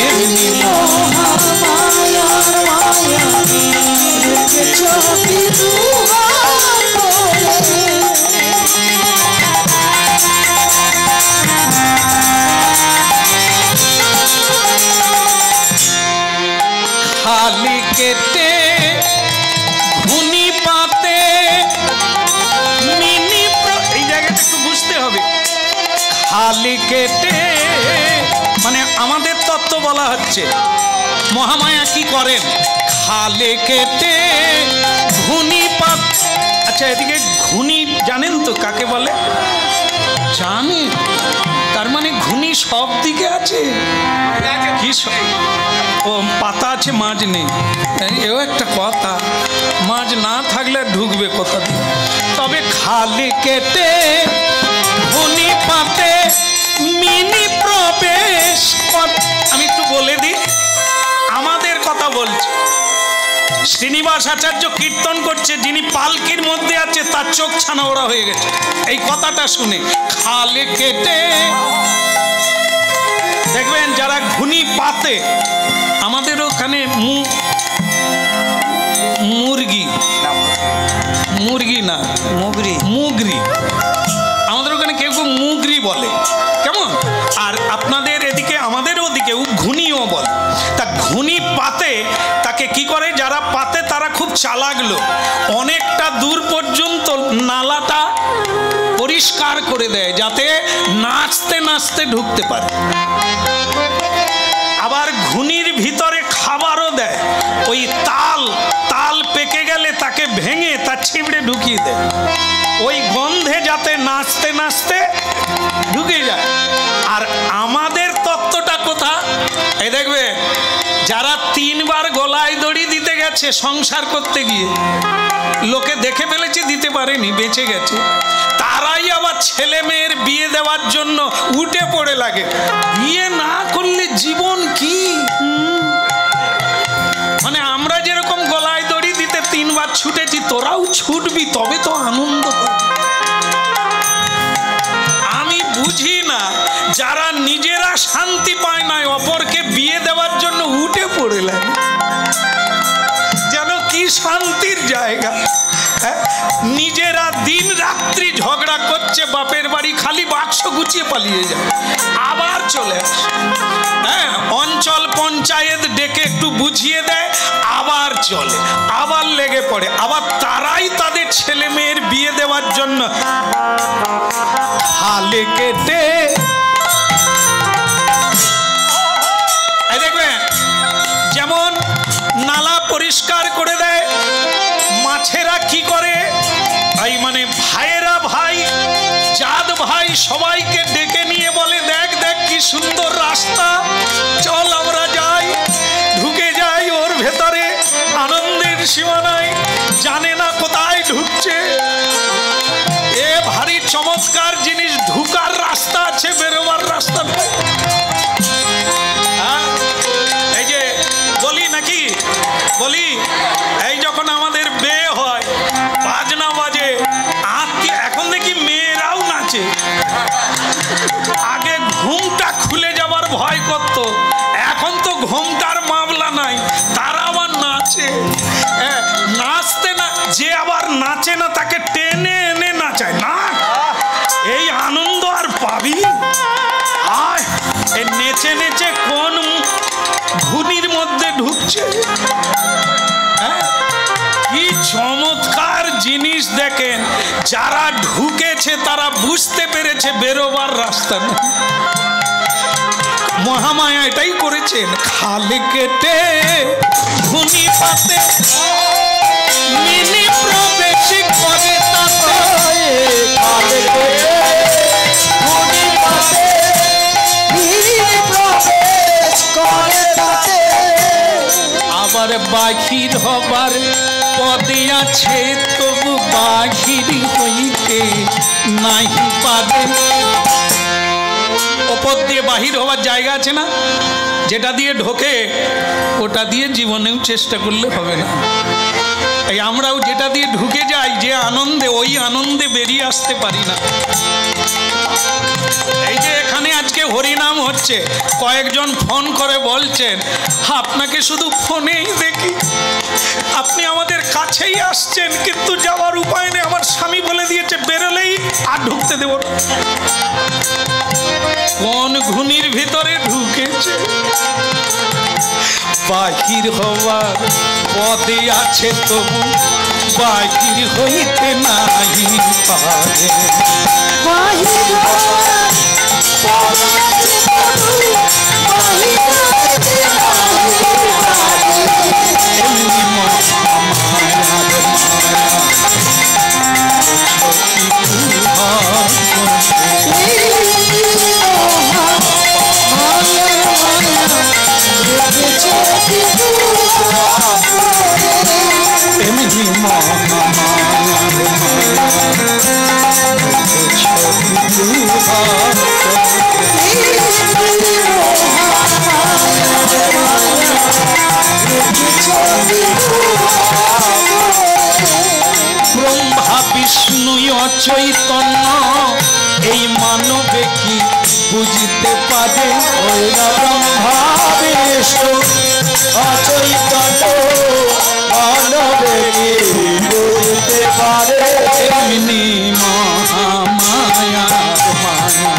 এমনি
মহামায়ার মায়া রেখেছ কি কুহা করে।
খালি কেটে ঘুনি পাতে মিনি, এই জায়গাটা একটু বুঝতে হবে। খালি কেটে মানে আমাদের তত্ত্ব বলা হচ্ছে, মহামায়া কি করেন, খালে কেটে ঘুনি পাত। আচ্ছা, এদিকে ঘুনি জানেন তো কাকে বলে? জানেন? তার মানে ঘুনি সব দিকে আছে, কি ও পাতা আছে মাছ নেই, এও একটা কথা, মাছ না থাকলে ঢুকবে কোথা দিয়ে। তবে খালি কেটে ঘুনি পাতে মিনি প্রবেশ। আমি একটু বলে দিই, আমাদের কথা বলছি। শ্রীনিবাস আচার্য কীর্তন করছে, যিনি পালকির মধ্যে আছে তার চোখ ছানা ওরা হয়ে গেছে এই কথাটা শুনে। খালে কেটে দেখবেন যারা ঘুনি পাতে, আমাদের ওখানে মুরগি না মুগরি, আমাদের ওখানে কেউ কেউ মুগরি বলে, কেমন? আর আপনাদের এদিকে আমাদের ওদিকে ঘুনিও বলে। তা ঘুনি পাতে তাকে কি করে, যারা পাতে তারা খুব চালাক লোক, অনেকটা দূর পর্যন্ত নালাটা পরিষ্কার করে দেয় যাতে নাচতে নাচতে ঢুকতে পারে। আবার ঘুনির ভিতরে খাবারও দেয়, ওই তাল পেকে গেলে তাকে ভেঙে তার ছিবড়ে ঢুকিয়ে দেয়, ওই গন্ধে যাতে নাচতে নাচতে ঢুকে যায়। আর আমাদের তত্ত্বটা কোথা, এই দেখবে যারা 3 বার গলায় দড়ি দিতে গেছে সংসার করতে গিয়ে, লোকে দেখে ফেলেছে দিতে পারেনি, বেঁচে গেছে, তারাই আবার ছেলে মেয়ের বিয়ে দেওয়ার জন্য উঠে পড়ে লাগে। বিয়ে না করলে জীবন কি? মানে আমরা যেরকম গলায় দড়ি দিতে 3 বার ছুটেছি, তোরাও ছুটবি, তবে তো আনন্দ পাবি। আমি বুঝি না, যারা নিজেরা শান্তি পায় না অপরকে বিয়ে দেওয়ার জন্য উঠে পড়ে লাগে। গুছিয়ে পালিয়ে যায়, আবার চলে আসে। হ্যাঁ, অঞ্চল পঞ্চায়েত ডেকে একটু বুঝিয়ে দেয়, আবার চলে, আবার লেগে পড়ে, আবার তারাই তাদের ছেলে মেয়ের বিয়ে দেওয়ার জন্য হালে কেটে। দেখবেন যেমন নালা পরিষ্কার করে দেয়, মাছেরা কি করে, ভাই মানে ভাইয়েরা ভাই জাত ভাই সবাইকে ডেকে নিয়ে বলে, দেখ দেখ কি সুন্দর রাস্তা, চল আমরা যাই। ঢুকে যাই ওর ভেতরে, আনন্দের সীমা নাই, জানে না কোথায় ঢুকছে। এ ভারী চমৎকার জিনিস, ঢুকার রাস্তা আছে, বেরোবার রাস্তা নেই। এই যে বলি নাকি, বলি এই যখন আমাদের বিয়ে হয়, বাজনা বাজে, এখন দেখি মেয়েরাও নাচে। আগে ঘুমটা খুলে যাবার ভয় করত, এখন তো ঘুমটার মামলা নাই, তারা আবার নাচে। নাচতে না, যে আবার নাচে না তাকে টেনে এনে নাচায় না, এই আনন্দ আর পাবি। আয় এই নেচে নেচে কোন ঘুনির মধ্যে ঢুকছে। কি চমৎকার জিনিস দেখেন, যারা ঢুকেছে তারা বুঝতে পেরেছে বেরোবার রাস্তা নেই। মহামায়া এটাই করেছেন, খালে কেটে ঘুনি পাতে মিনি প্রবেশ করে তাতে,
খালে কেটে ঘুনি পাতে মিনি প্রবেশ করে তাতে।
আবার বাহির হবার পদে আছে, তবু বাহির হইতে নাহি পারে। ওপর দিয়ে বাহির হওয়ার জায়গা আছে না, যেটা দিয়ে ঢোকে ওটা দিয়ে জীবনেও চেষ্টা করলে হবে না। এই আমরাও যেটা দিয়ে ঢুকে যাই যে আনন্দে, ওই আনন্দে বেরিয়ে আসতে পারি না। এই যে এখানে আজকে হরিনাম হচ্ছে, কয়েকজন ফোন করে বলছেন আপনাকে শুধু ফোনেই দেখি, আপনি আমাদের কাছেই আসছেন, কিন্তু যাওয়ার উপায় নেই, আমার স্বামী বলে দিয়েছে বেরোলেই আর ঢুকতে দেব না। কোন ঘুনির ভিতরে ঢুকেছে, বাহির হওয়ার পদে আছে, তবু বাহির হইতে নাহি পারে।
বাহির হওয়ার পদে আছে, তবু বাহির হইতে নাহি পারে।
এমনি মহামায়ার মায়া, এমনি ব্রহ্মা বিষ্ণু চৈতন্য এই মানবে কি বুঝতে পারে?
ব্রহ্মা বিষ্ণু অচৈতন্য মানবে কি বুঝতে পারে?
এমনি মহামায়ার মায়া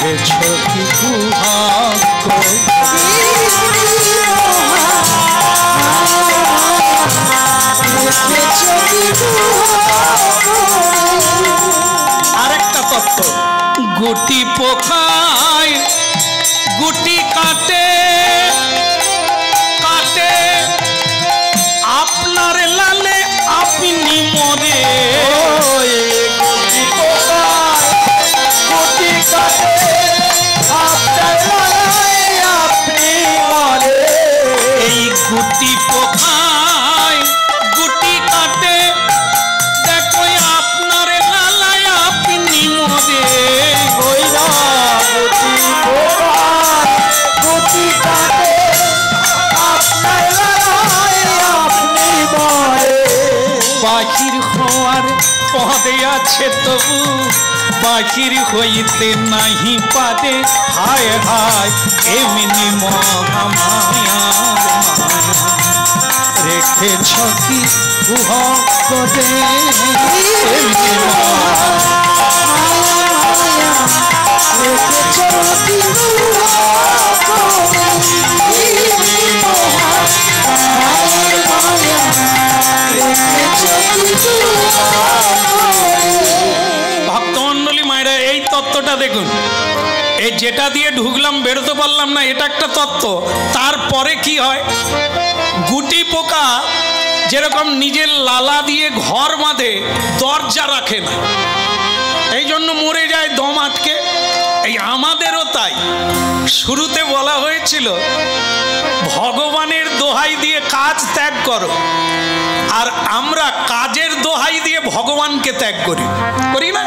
রেখেছ কি কুহক। আরেকটা তত্ত্ব, গুটি পোকায় গুটি কাটে কাটে, আপনার লালে আপনি মরে।
গুটি পোকায় গুটি কাটে, আপনার লালায় আপনি মরে।
এই গুটি পোকায় গুটি কাটে, দেখো আপনার লালায় আপনি মরে।
ওই না গুটি পোকায় গুটি কাটে, আপনার লালায় আপনি মরে।
বাহির হওয়ার পদে আছে, তবু বাহির হইতে নাহি পারে। হায় হায় এমনি মহামায়া রেখেছ কি কুহক করে। এমনি মহামায়া ভক্তমণ্ডলী মায়েরা, এই তত্ত্বটা দেখুন। এই যেটা দিয়ে ঢুকলাম বেরোতে পারলাম না, এটা একটা তত্ত্ব। তারপরে কি হয়, গুটি পোকা যেরকম নিজের লালা দিয়ে ঘর বাঁধে, দরজা রাখে না, এই জন্য মরে যায় দম আটকে। এই আমাদেরও তাই। শুরুতে বলা হয়েছিল ভগবানের দোহাই দিয়ে কাজ ত্যাগ করো, আর আমরা কাজের দোহাই দিয়ে ভগবানকে ত্যাগ করি, করি না?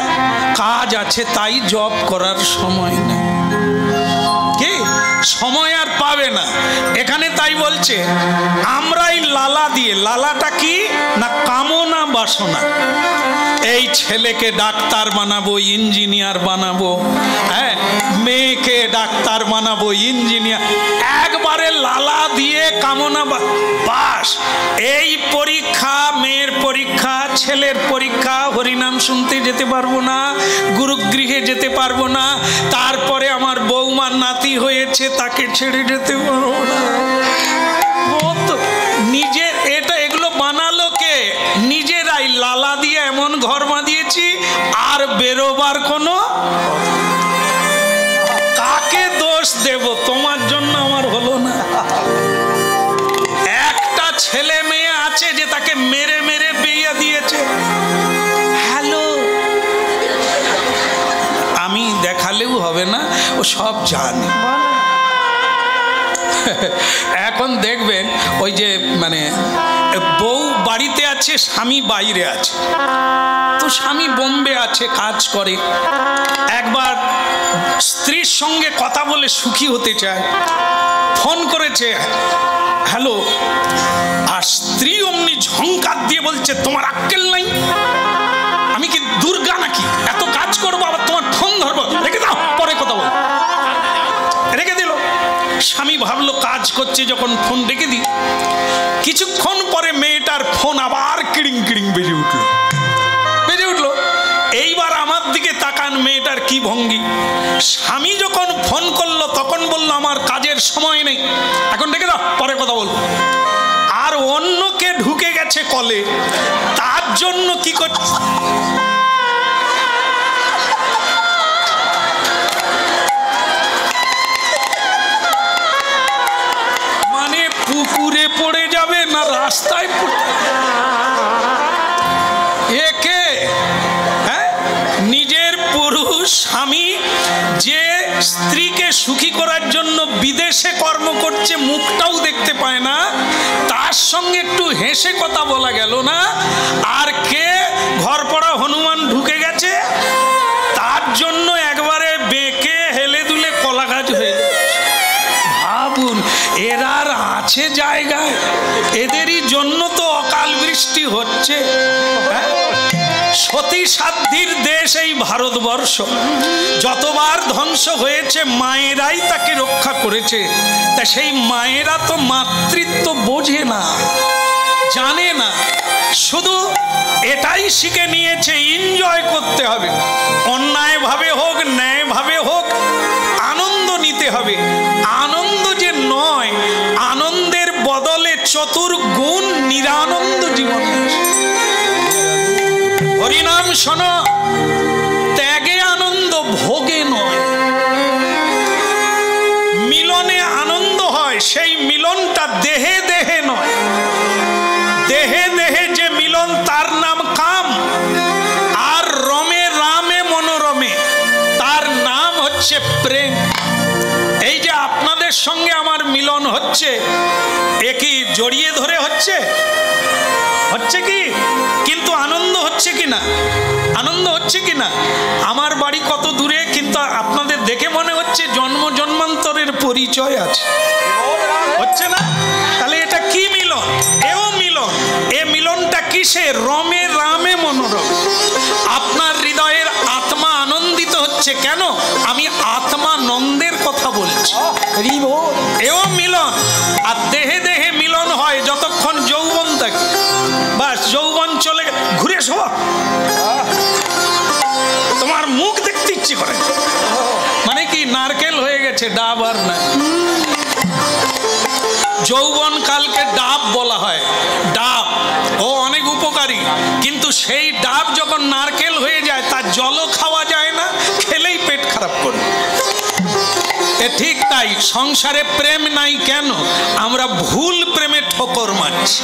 কাজ আছে তাই জব করার সময় নেই, কি সময় আর পাবে না। এখানে তাই বলছে আমরাই লালা দিয়ে, লালাটা কি না কামনা বাসনা, এই ছেলেকে ডাক্তার বানাবো, ইঞ্জিনিয়ার বানাবো, হ্যাঁ মেয়েকে ডাক্তার বানাবো, ইঞ্জিনিয়ার, একবারে লালা দিয়ে কামনা বাস। এই পরীক্ষা, মেয়ের পরীক্ষা, ছেলের পরীক্ষা, হরিনাম শুনতে যেতে পারবো না, গুরুগৃহে যেতে পারবো না, তারপরে আমার বৌমার নাতি হয়েছে তাকে ছেড়ে যেতে পারবো না। নিজের এটা এগুলো বানালো কে? নিজেরাই লালা দিয়ে এমন ঘর বাঁধিয়েছি, আর বেরোবার কোনো, কাকে দোষ দেব? তোমার জন্য আমার হলো না। একটা ছেলে মেয়ে আছে যে তাকে মেরে মেরে বিয়ে দিয়েছে। হ্যালো, আমি দেখালেও হবে না, ও সব জানে। এখন দেখবেন ওই যে মানে বউ বাড়িতে আছে, স্বামী বাইরে আছে, তো স্বামী বোম্বে আছে, কাজ করে। একবার স্ত্রীর সঙ্গে কথা বলে সুখী হতে চায়, ফোন করেছে, হ্যালো, আর স্ত্রী অমনি ঝংকার দিয়ে বলছে তোমার আক্কেল নাই, আমি কি দুর্গা নাকি এত কাজ করবো আবার তোমার ফোন ধরবো, রেখে দাও, পরে কথা বল। রেখে দিল। স্বামী ভাবলো কাজ করছে যখন ফোন রেখে দিই। কিছুক্ষণ পরে মেয়েটার ফোন আবার কিড়িং কিড়িং বেজে উঠলো, বেজে উঠলো। এইবার আমার দিকে তাকান, মেয়েটার কি ভঙ্গি। স্বামী যখন ফোন করলো তখন বললো আমার কাজের সময় নেই, এখন রেখে দাও, পরে কথা বলবো। আর অন্যকে ঢুকে গেছে কলে, তার জন্য কি করছে, মানে পুকুরে পড়ে যাবে না রাস্তায় পড়ে, একে হ্যাঁ নিজের পুরুষ স্বামী যে স্ত্রীকে সুখী করার জন্য বিদেশে কর্ম করছে, মুখটাও দেখতে পায় না, তার সঙ্গে একটু হেসে কথা বলা গেল না। আর কে ঘর পড়া হনুমান ঢুকে গেছে, তার জন্য একবারে বেঁকে হেলে দুলে কলা গাছ হয়ে যায়। ভাবুন, এরা আর আছে জায়গায়? এদেরই জন্য তো অকাল বৃষ্টি হচ্ছে। সতী সাধ্যির দেশ এই ভারতবর্ষ, যতবার ধ্বংস হয়েছে মায়েরাই তাকে রক্ষা করেছে। তা সেই মায়েরা তো মাতৃত্ব বোঝে না, জানে না, শুধু এটাই শিখে নিয়েছে এনজয় করতে হবে, অন্যায়ভাবে হোক ন্যায়ভাবে হোক আনন্দ নিতে হবে। আনন্দ যে নয়, আনন্দের বদলে চতুর্গুণ নিরানন্দ জীবন। হরিনাম শোনো, ত্যাগে আনন্দ, ভোগে নয়। মিলনে আনন্দ হয়, সেই মিলনটা দেহে দেহে নয়। দেহে দেহে যে মিলন তার নাম কাম, আর রমে রামে মনোরমে তার নাম হচ্ছে প্রেম। এই যে আপনাদের সঙ্গে আমার মিলন হচ্ছে, এ কি জড়িয়ে ধরে হচ্ছে? হচ্ছে কি? কিন্তু আনন্দ হচ্ছে কি না? আনন্দ হচ্ছে কি না? আমার বাড়ি কত দূরে, কিন্তু আপনাদের দেখে মনে হচ্ছে জন্ম জন্মান্তরের পরিচয় আছে, হচ্ছে না? তাহলে এটা কি মিলন? এও মিলন। এ মিলনটা কিসে? রমে রামে মনোরম। আপনার হৃদয়ের আত্মা আনন্দিত হচ্ছে কেন? আমি আত্মানন্দের কথা বলছি। এও মিলন। আর দেহে দেহে মিলন হয় যতক্ষণ যৌবন থাকে, বাস যৌবন চলে ঘুরে শোয়া, তোমার মুখ দেখতে ইচ্ছে করে, মানে গেছে, ডাব আর নাই। যৌবন কালকে ডাব বলা হয়, ডাব ও অনেক উপকারী, কিন্তু সেই ডাব যখন নারকেল হয়ে যায় তার জলও খাওয়া যায় না, খেলেই পেট খারাপ করে। ঠিক তাই সংসারে প্রেম নাই কেন? আমরা ভুল প্রেমে ঠোকর মারছি।